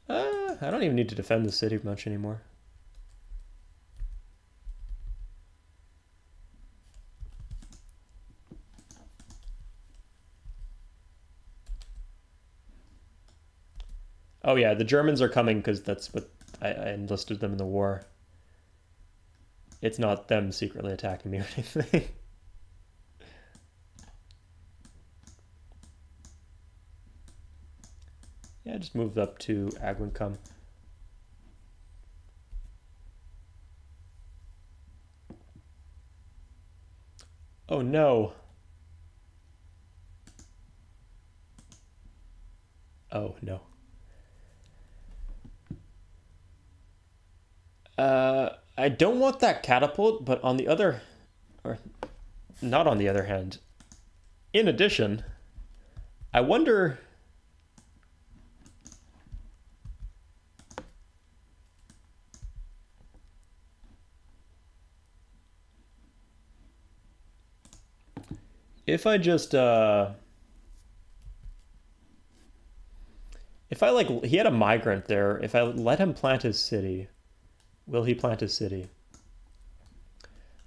I don't even need to defend the city much anymore. Oh yeah, the Germans are coming because that's what I enlisted them in the war. It's not them secretly attacking me or anything. Yeah, just moved up to Agwincum. Oh no. Oh no. I don't want that catapult, but on the other, or not on the other hand, in addition, I wonder if I just, if I like, he had a migrant there, if I let him plant his city, Will he plant his city?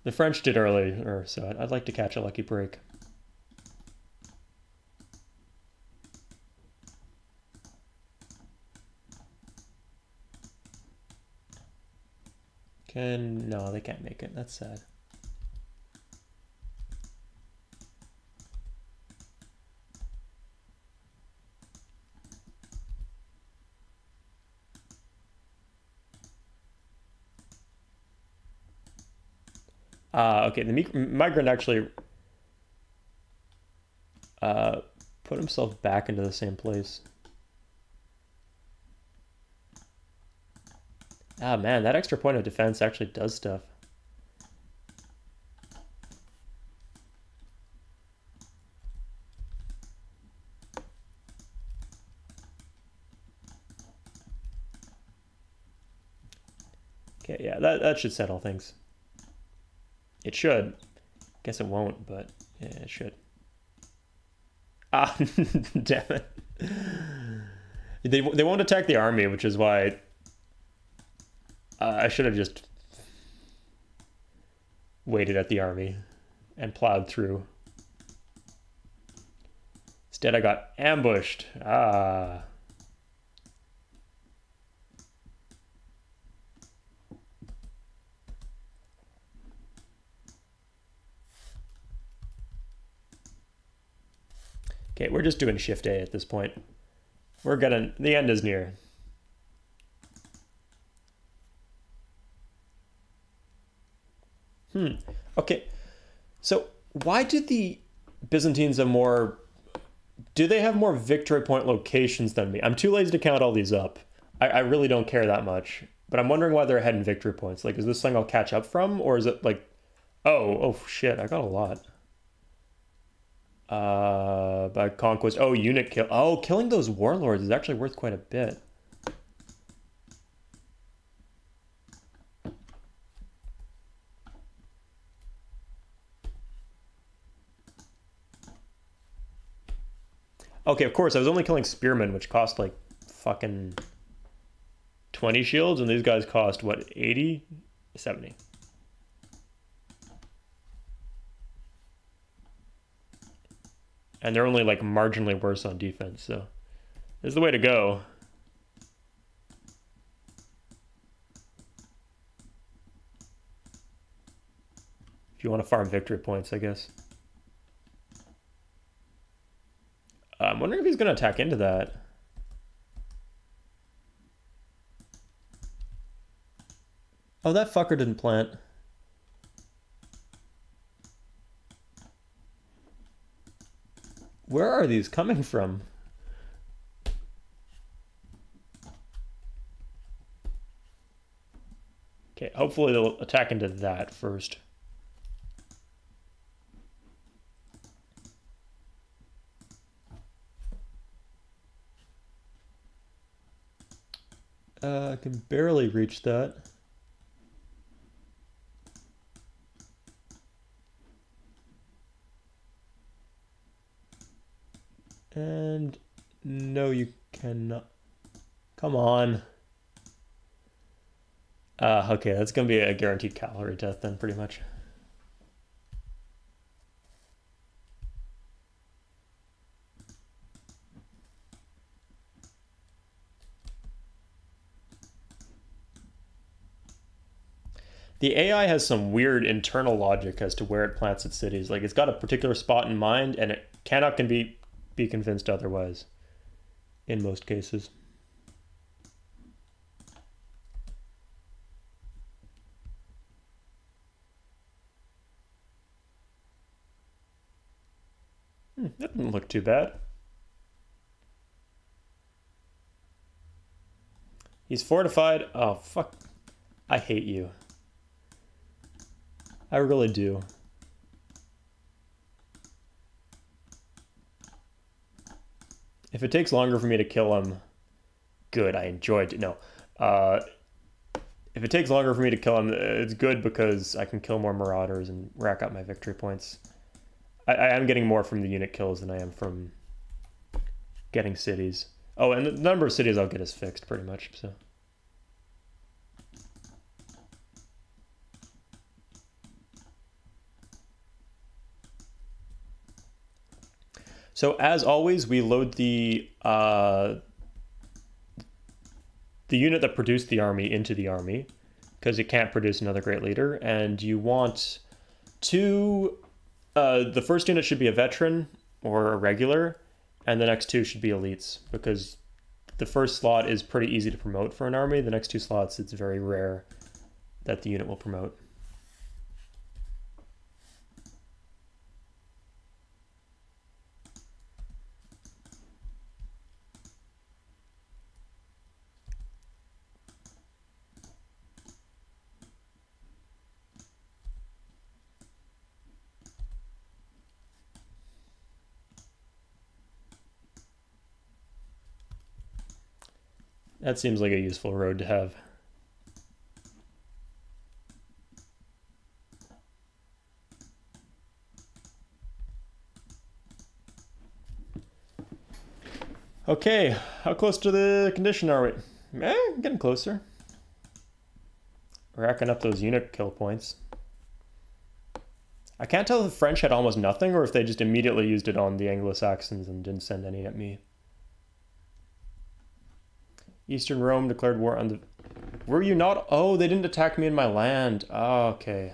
The French did earlier, so I'd like to catch a lucky break. No, they can't make it. That's sad. Okay, the migrant actually put himself back into the same place. Ah, man, that extra point of defense actually does stuff. Okay, yeah, that should settle things. It should. Guess it won't, but yeah, it should. Ah, damn it. They won't attack the army, which is why I should have just waited at the army and plowed through. Instead, I got ambushed. Ah. Okay, we're just doing Shift A at this point. We're getting... The end is near. Okay. So, why did the Byzantines have more... Do they have more victory point locations than me? I'm too lazy to count all these up. I really don't care that much. But I'm wondering why they're ahead in victory points. Like, is this something I'll catch up from? Or is it like... Oh shit, I got a lot. By conquest. Oh, unit kill. Oh, killing those warlords is actually worth quite a bit. Okay, of course, I was only killing spearmen, which cost like fucking 20 shields, and these guys cost, what, 80? 70. And they're only like marginally worse on defense, so this is the way to go. If you want to farm victory points, I guess. I'm wondering if he's going to attack into that. Oh, that fucker didn't plant. Where are these coming from? Okay, hopefully they'll attack into that first. I can barely reach that. And no, you cannot. Come on. Okay, that's gonna be a guaranteed cavalry death then, pretty much. The AI has some weird internal logic as to where it plants its cities. Like, it's got a particular spot in mind, and it cannot be convinced otherwise, in most cases. That didn't look too bad. He's fortified. Oh, fuck. I hate you. I really do. If it takes longer for me to kill him, good, I enjoyed it. No. If it takes longer for me to kill him, it's good because I can kill more marauders and rack up my victory points. I am getting more from the unit kills than I am from getting cities. Oh, and the number of cities I'll get is fixed, pretty much, so... So as always, we load the unit that produced the army into the army, because it can't produce another great leader, and you want two, the first unit should be a veteran or a regular, and the next two should be elites, because the first slot is pretty easy to promote for an army. The next two slots, it's very rare that the unit will promote. That seems like a useful road to have. Okay, how close to the condition are we? Getting closer. Racking up those unit kill points. I can't tell if the French had almost nothing or if they just immediately used it on the Anglo-Saxons and didn't send any at me. Eastern Rome declared war on the... Were you not? Oh, they didn't attack me in my land. Oh, okay.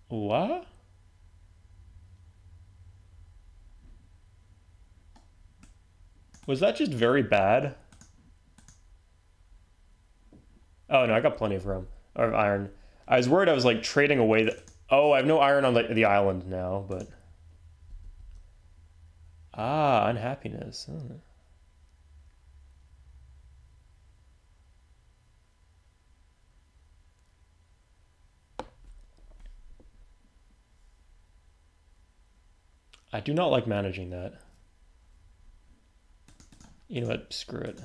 What? Was that just very bad? Oh no, I got plenty of room. Or iron. I was worried I was like trading away the... Oh, I have no iron on the island now, but... Ah, unhappiness. Oh. I do not like managing that. You know what? Screw it.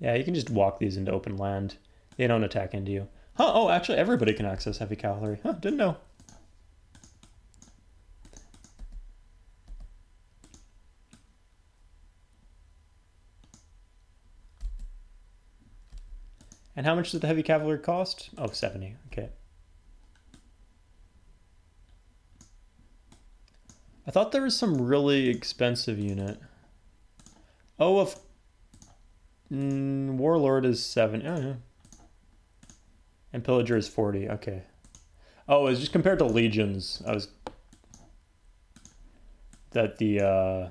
Yeah, you can just walk these into open land. They don't attack into you. Huh, oh, actually everybody can access heavy cavalry. Huh, didn't know. And how much does the heavy cavalry cost? Oh, 70, okay. I thought there was some really expensive unit. Oh, of Warlord is 7. Oh, yeah. And Pillager is 40. Okay. Oh, it's just compared to Legions. I was... That the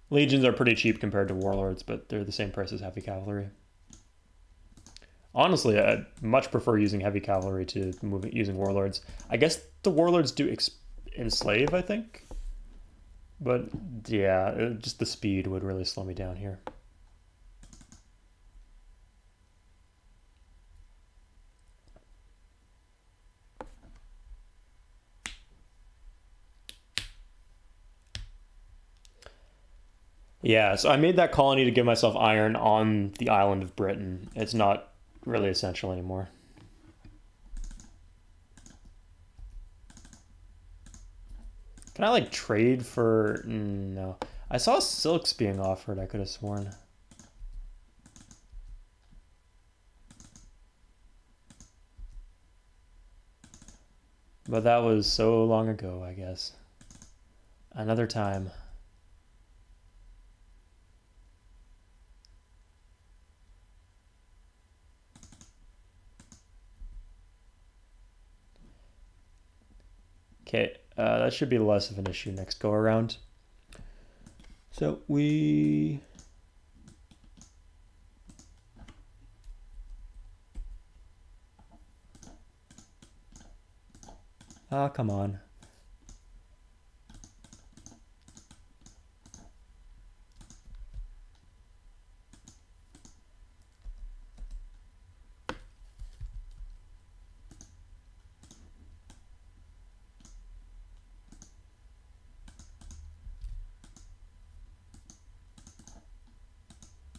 Legions are pretty cheap compared to Warlords, but they're the same price as Heavy Cavalry. Honestly, I'd much prefer using Heavy Cavalry to using Warlords. I guess the Warlords do enslave, I think. But yeah, just the speed would really slow me down here. Yeah, so I made that colony to give myself iron on the island of Britain. It's not really essential anymore. Can I, like, trade for... No. I saw silks being offered, I could have sworn. But that was so long ago, I guess. Another time. Okay, that should be less of an issue next go around. So we... Ah, come on.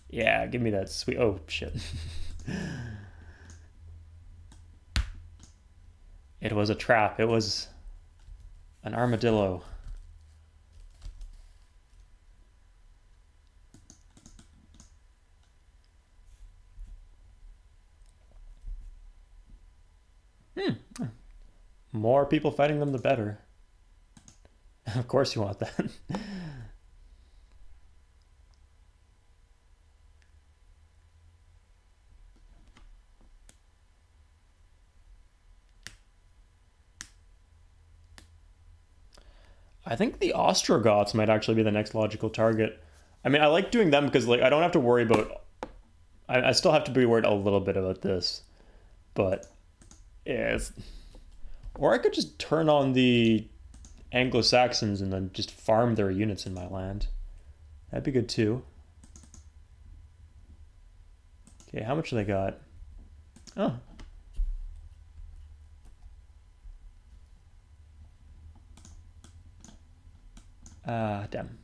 Yeah, give me that sweet... Oh, shit. It was a trap. It was an armadillo. More people fighting them, the better. Of course you want that. I think the Ostrogoths might actually be the next logical target. I mean, I like doing them because like I don't have to worry about... I still have to be worried a little bit about this. But, yeah, it's... Or I could just turn on the Anglo-Saxons and then just farm their units in my land. That'd be good too. Okay, how much do they got? Oh. Damn.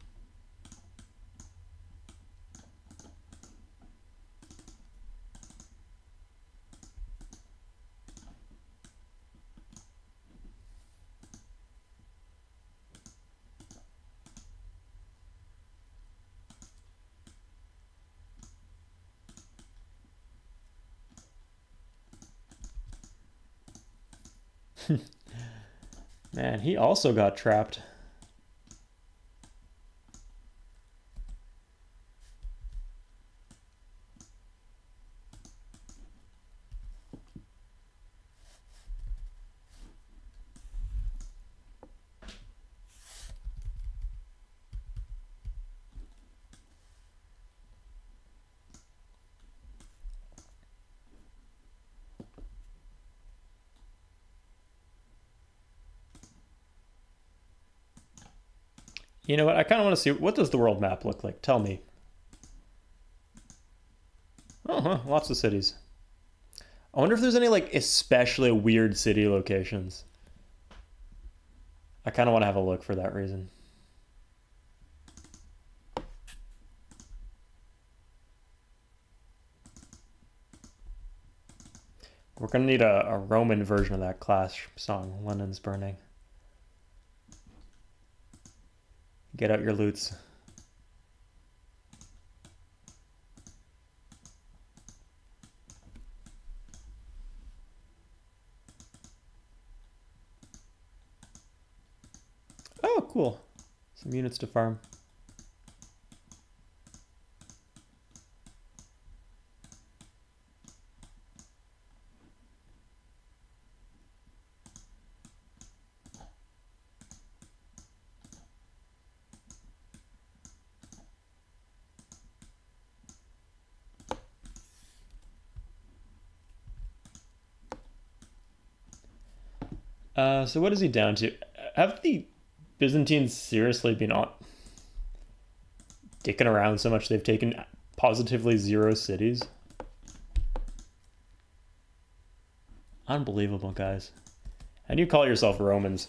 Man, he also got trapped. You know what? I kind of want to see, what does the world map look like? Tell me. Oh, huh, lots of cities. I wonder if there's any, like, especially weird city locations. I kind of want to have a look for that reason. We're going to need a Roman version of that Clash song, London's Burning. Get out your loots. Oh, cool. Some units to farm. So what is he down to? Have the Byzantines seriously been on dicking around so much they've taken positively 0 cities? Unbelievable, guys. And you call yourself Romans.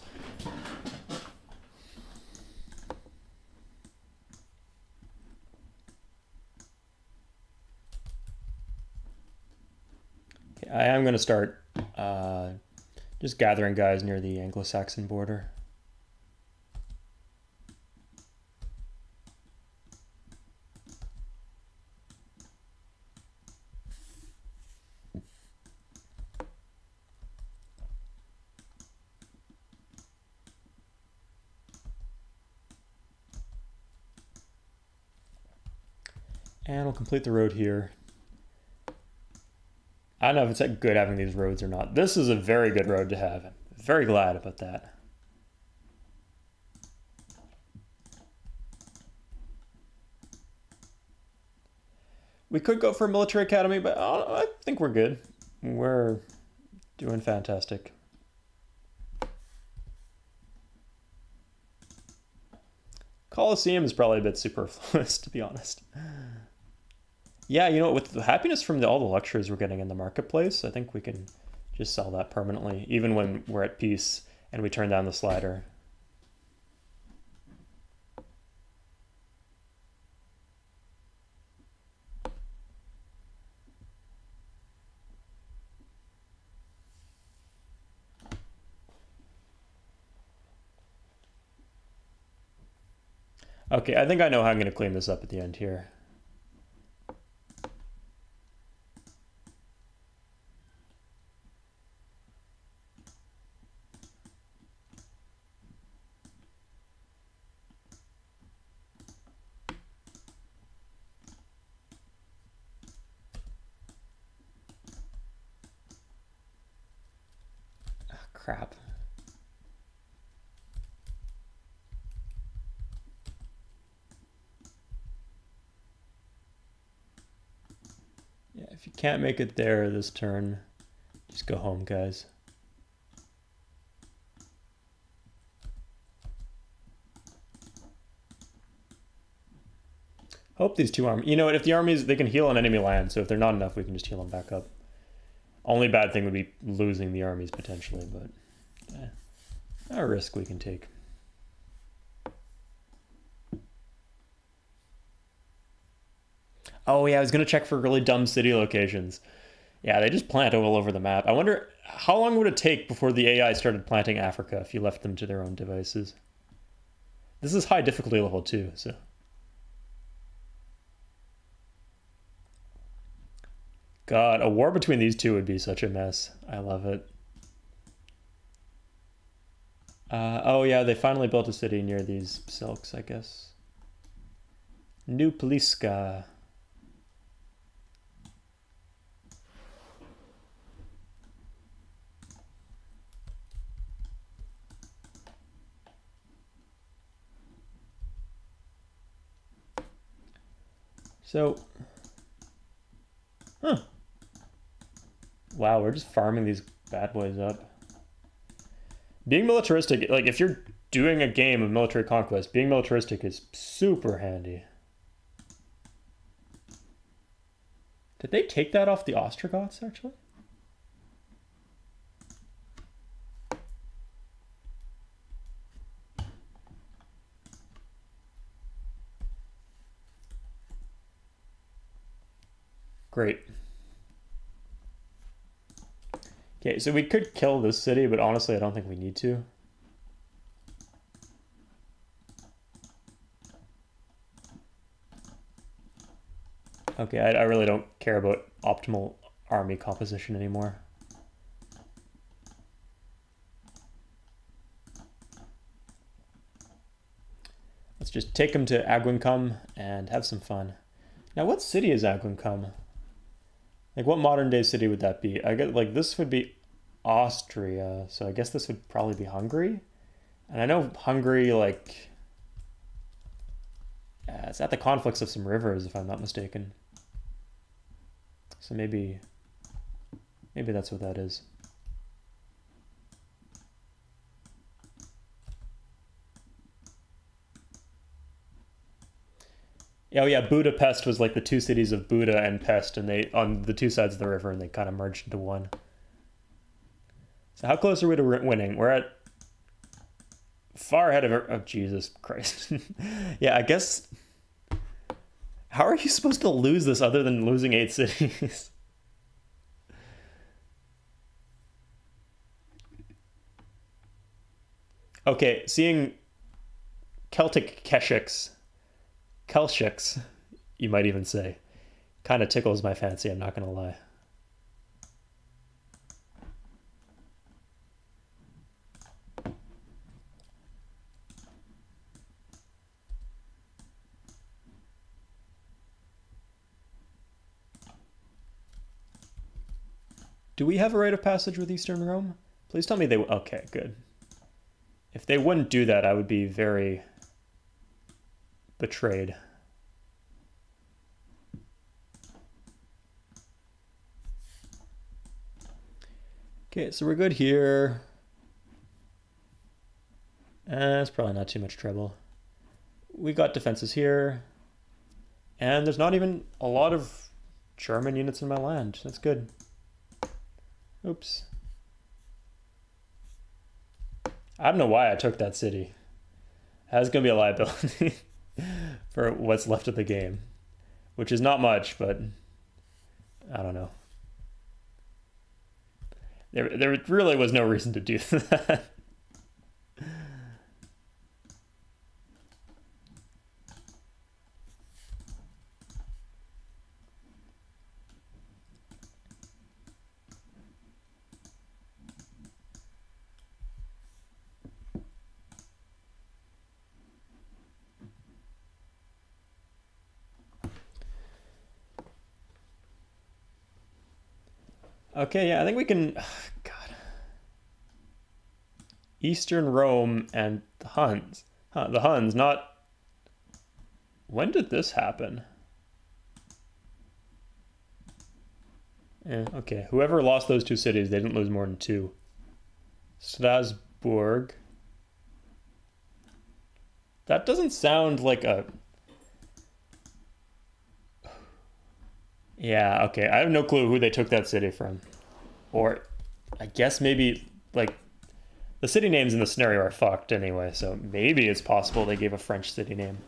Okay, I am going to start just gathering guys near the Anglo-Saxon border. And we'll complete the road here. I don't know if it's good having these roads or not. This is a very good road to have. I'm very glad about that. We could go for a military academy, but I think we're good. We're doing fantastic. Colosseum is probably a bit superfluous, to be honest. Yeah, you know, with the happiness from all the luxuries we're getting in the marketplace, I think we can just sell that permanently, even when we're at peace and we turn down the slider. Okay, I think I know how I'm going to clean this up at the end here. Oh, crap. Yeah, if you can't make it there this turn, just go home, guys. Hope these two armies... You know what, if the armies... They can heal on enemy land, so if they're not enough, we can just heal them back up. Only bad thing would be losing the armies, potentially, but... a risk we can take. Oh yeah, I was going to check for really dumb city locations. Yeah, they just plant all over the map. I wonder, how long would it take before the AI started planting Africa if you left them to their own devices? This is high difficulty level too, so... God, a war between these two would be such a mess. I love it. Oh yeah, they finally built a city near these silks, I guess. New Pliska. So, huh. Wow, we're just farming these bad boys up. Being militaristic, like if you're doing a game of military conquest, being militaristic is super handy. Did they take that off the Ostrogoths, actually? Great. Okay, so we could kill this city, but honestly, I don't think we need to. Okay, I really don't care about optimal army composition anymore. Let's just take them to Aguncum and have some fun. Now, what city is Aguncum? Like, what modern day city would that be? I guess, like, this would be Austria, so I guess this would probably be Hungary. And I know Hungary, like, it's at the conflicts of some rivers, if I'm not mistaken. So maybe that's what that is. Oh yeah, Budapest was like the two cities of Buda and Pest, and they on the two sides of the river, and they kind of merged into one. So how close are we to winning? We're at far ahead of... Oh, Jesus Christ. Yeah, I guess... How are you supposed to lose this other than losing 8 cities? Okay, seeing Celtic Keshiks, you might even say, kind of tickles my fancy, I'm not going to lie. Do we have a rite of passage with Eastern Rome? Please tell me they... Okay, good. If they wouldn't do that, I would be very betrayed. Okay, so we're good here. It's probably not too much trouble. We got defenses here. And there's not even a lot of German units in my land. That's good. Oops. I don't know why I took that city. That's going to be a liability for what's left of the game. Which is not much, but I don't know. There really was no reason to do that. Okay, yeah, I think we can... God. Eastern Rome and the Huns. Huh, the Huns, not... When did this happen? Yeah, okay. Whoever lost those two cities, they didn't lose more than two. Strasbourg. That doesn't sound like a... Yeah, okay. I have no clue who they took that city from. Or, I guess maybe, like, the city names in the scenario are fucked anyway, so maybe it's possible they gave a French city name.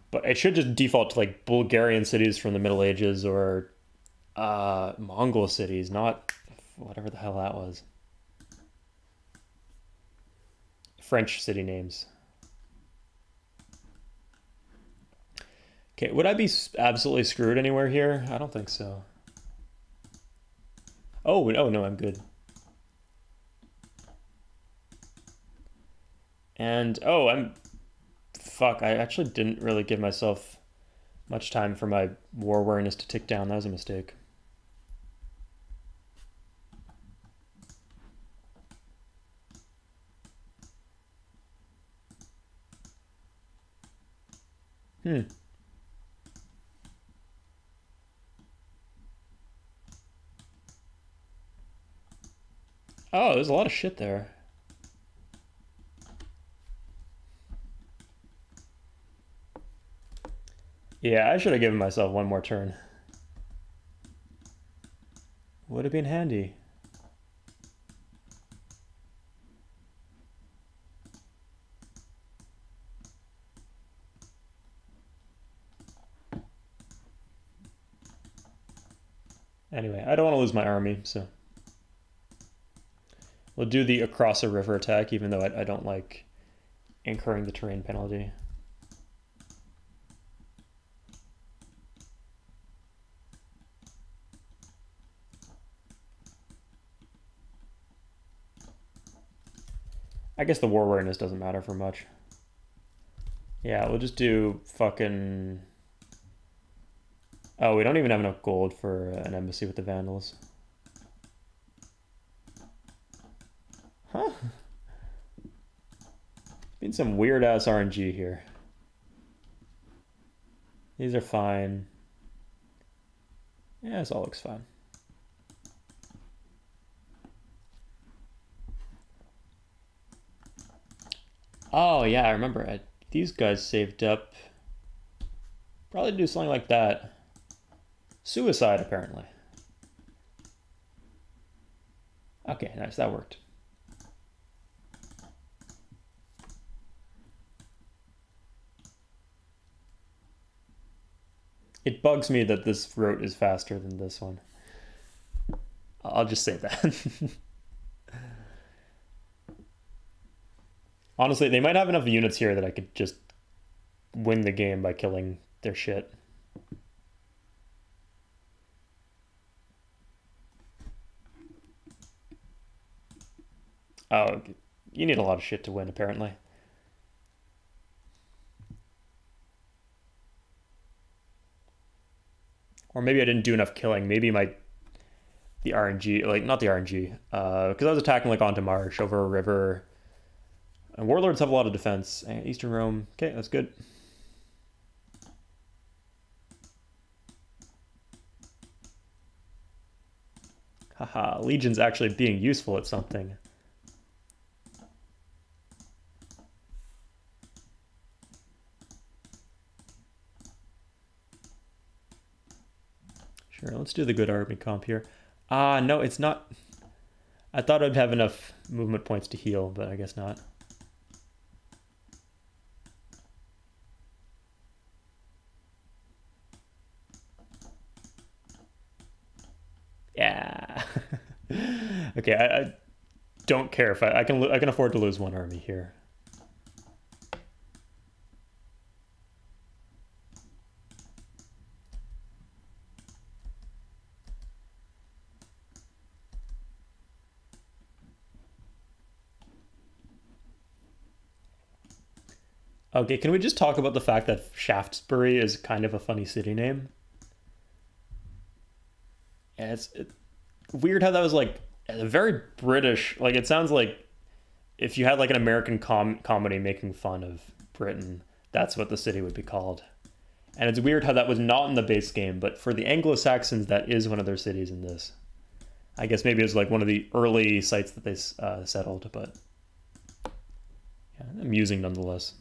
But it should just default to, like, Bulgarian cities from the Middle Ages or Mongol cities, not whatever the hell that was. French city names. Okay, would I be absolutely screwed anywhere here? I don't think so. Oh no, I'm good. And, oh, fuck, I actually didn't really give myself much time for my war awareness to tick down. That was a mistake. Oh, there's a lot of shit there. Yeah, I should have given myself one more turn. Would have been handy. Anyway, I don't want to lose my army, so... We'll do the across a river attack, even though I don't like incurring the terrain penalty. I guess the war awareness doesn't matter for much. Yeah, we'll just do fucking... Oh, we don't even have enough gold for an embassy with the Vandals. Huh? Been some weird-ass RNG here. These are fine. Yeah, this all looks fine. Oh, yeah, I remember. These guys saved up. Probably do something like that. Suicide, apparently. Okay, nice. That worked. It bugs me that this route is faster than this one. I'll just say that. Honestly, they might have enough units here that I could just win the game by killing their shit. Oh, you need a lot of shit to win, apparently. Or maybe I didn't do enough killing. Maybe the RNG, like, not the RNG, because I was attacking, like, onto Marsh, over a river. And Warlords have a lot of defense. Eastern Rome, okay, that's good. Haha, Legion's actually being useful at something. Sure, let's do the good army comp here. No, it's not. I thought I'd have enough movement points to heal, but I guess not. Yeah. Okay, I don't care if I can afford to lose one army here. Okay, can we just talk about the fact that Shaftesbury is kind of a funny city name? Yeah, weird how that was like a very British. Like it sounds like if you had like an American comedy making fun of Britain, that's what the city would be called. And it's weird how that was not in the base game, but for the Anglo-Saxons, that is one of their cities in this. I guess maybe it was like one of the early sites that they settled, but yeah, amusing nonetheless.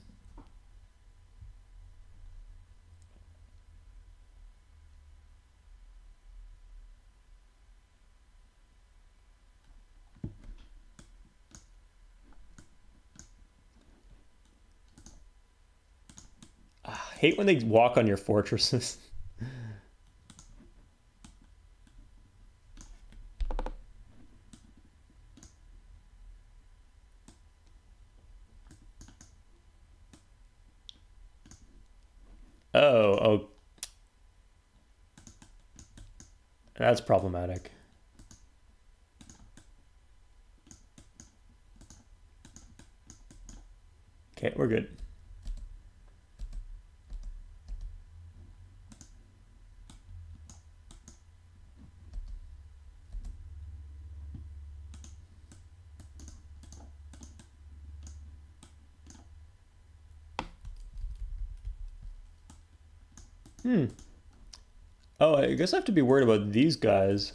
I hate when they walk on your fortresses. Oh, that's problematic. Okay, we're good. Oh, I guess I have to be worried about these guys.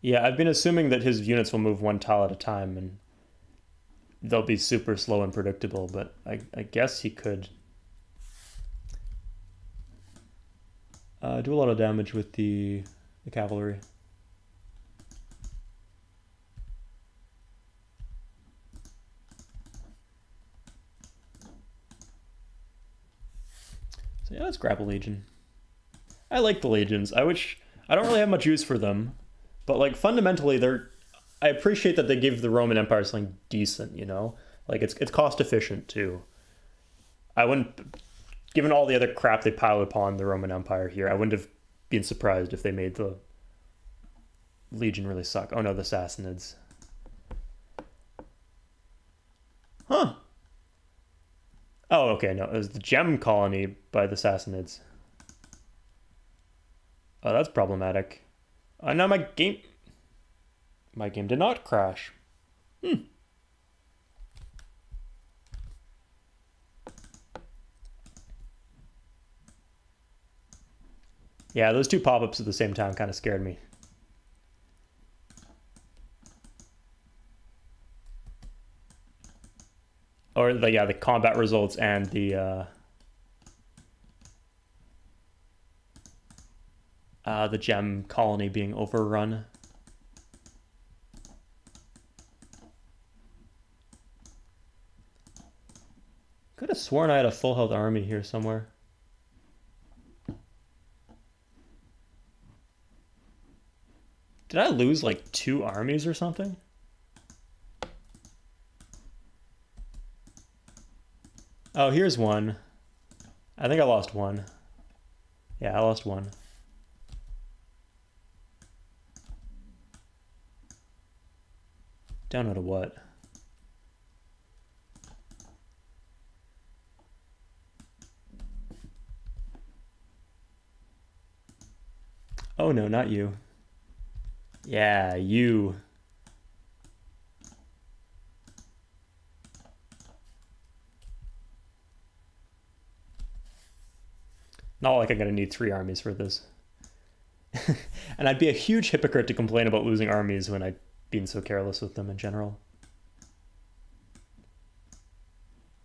Yeah, I've been assuming that his units will move one tile at a time and they'll be super slow and predictable, but I guess he could do a lot of damage with the cavalry. So yeah, let's grab a legion. I like the legions. I don't really have much use for them, but like fundamentally I appreciate that they give the Roman Empire something decent, you know? Like it's cost efficient too. I wouldn't, given all the other crap they piled upon the Roman Empire here, I wouldn't have been surprised if they made the Legion really suck. Oh no, the Sassanids. Huh. Oh, okay, no, it was the Gem Colony by the Sassanids. Oh, that's problematic. Now my game did not crash. Yeah, those two pop-ups at the same time kind of scared me. Or the combat results and the gem colony being overrun. Could have sworn I had a full health army here somewhere. Did I lose like 2 armies or something? Oh, here's one. I think I lost one. Yeah, I lost one. Don't know to what. Oh no, not you. Yeah, you. Not like I'm gonna need 3 armies for this. And I'd be a huge hypocrite to complain about losing armies when I've been so careless with them in general.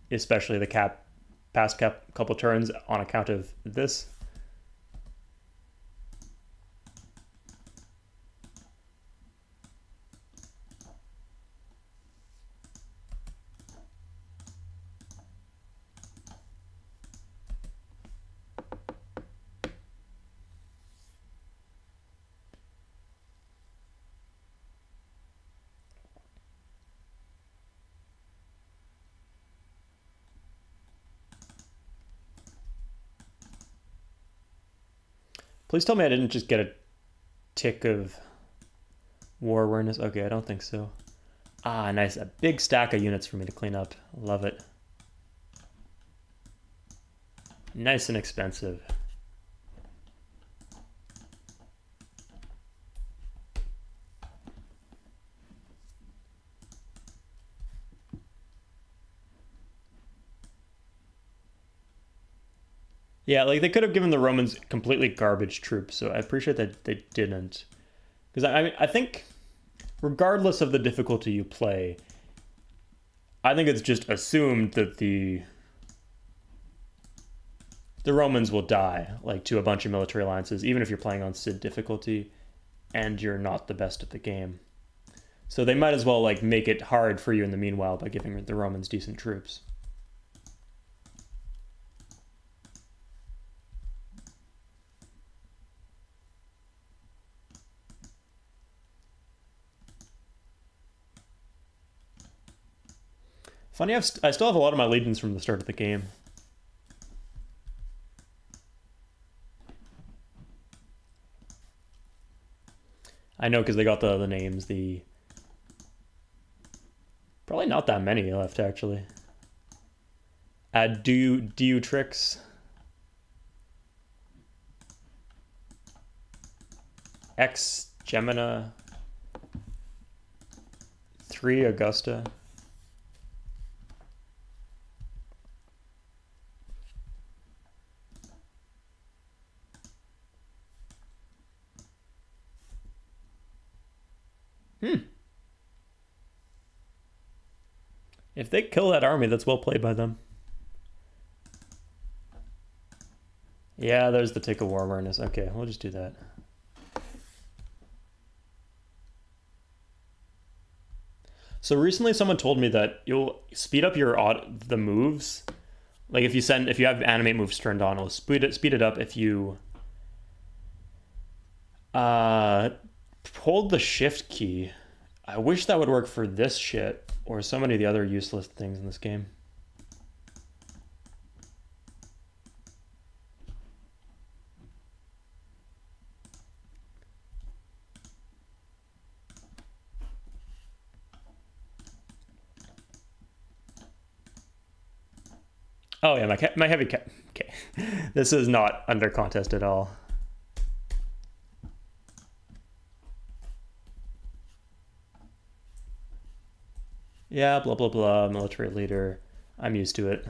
Especially the past couple turns on account of this. Please tell me I didn't just get a tick of war awareness. Okay, I don't think so. Ah, nice. A big stack of units for me to clean up. Love it. Nice and expensive. Yeah, like they could have given the Romans completely garbage troops, so I appreciate that they didn't. Because I think, regardless of the difficulty you play, I think it's just assumed that the Romans will die, like, to a bunch of military alliances, even if you're playing on Cid difficulty and you're not the best at the game. So they might as well, like, make it hard for you in the meanwhile by giving the Romans decent troops. Funny, I still have a lot of my legions from the start of the game. I know, because they got the names, probably not that many left, actually. Add Trix. X Gemina. 3 Augusta. If they kill that army, that's well played by them. Yeah, there's the Take a War Awareness. Okay, we'll just do that. So recently someone told me that you'll speed up the moves. Like if you have animate moves turned on, it'll speed it up if you hold the shift key. I wish that would work for this shit or so many of the other useless things in this game. Oh yeah, my heavy cap. Okay, this is not under contest at all. Yeah, blah blah blah. Military leader. I'm used to it.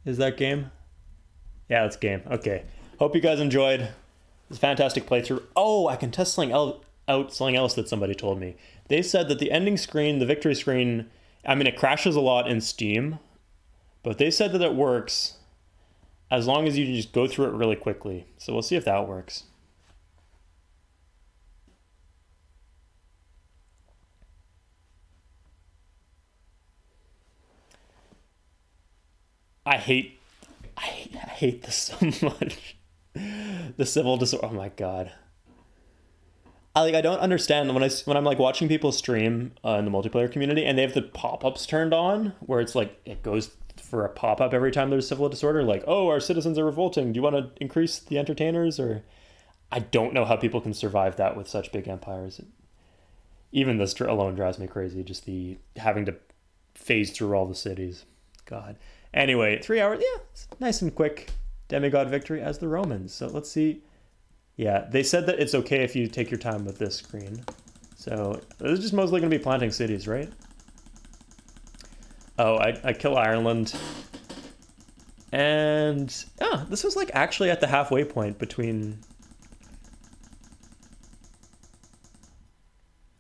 Is that game? Yeah, it's game. Okay. Hope you guys enjoyed this fantastic playthrough. Oh, I can test something else that somebody told me. They said that the ending screen, the victory screen, I mean, it crashes a lot in Steam, but they said that it works as long as you just go through it really quickly. So we'll see if that works. I hate this so much. The civil disorder. Oh my god. I don't understand when I'm like watching people stream in the multiplayer community and they have the pop-ups turned on where it's like it goes for a pop-up every time there's civil disorder, like, oh, our citizens are revolting. Do you want to increase the entertainers? Or I don't know how people can survive that with such big empires. Even this alone drives me crazy. Just the having to phase through all the cities. God. Anyway, 3 hours, yeah, it's nice and quick. Demigod victory as the Romans. So let's see. Yeah, they said that it's okay if you take your time with this screen. So this is just mostly going to be planting cities, right? Oh, I kill Ireland. And this was like actually at the halfway point between...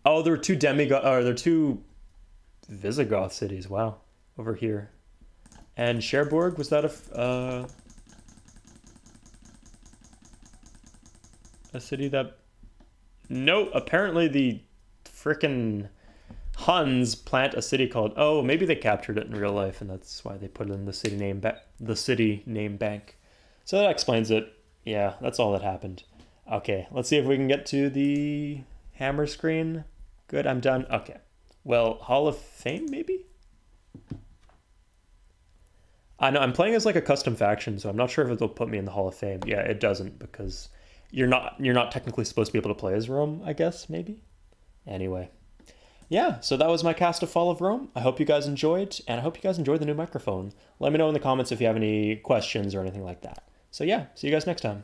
Oh, there were two there are two Visigoth cities. Wow, over here. And Cherbourg, was that a city that... No, apparently the frickin' Huns plant a city called... Oh, maybe they captured it in real life, and that's why they put it in the city name bank. So that explains it. Yeah, that's all that happened. Okay, let's see if we can get to the hammer screen. Good, I'm done. Okay. Well, Hall of Fame, maybe? I know, I'm playing as like a custom faction, so I'm not sure if it'll put me in the Hall of Fame. Yeah, it doesn't, because you're not technically supposed to be able to play as Rome, I guess, maybe? Anyway. Yeah, so that was my cast of Fall of Rome. I hope you guys enjoyed, and I hope you guys enjoyed the new microphone. Let me know in the comments if you have any questions or anything like that. So yeah, see you guys next time.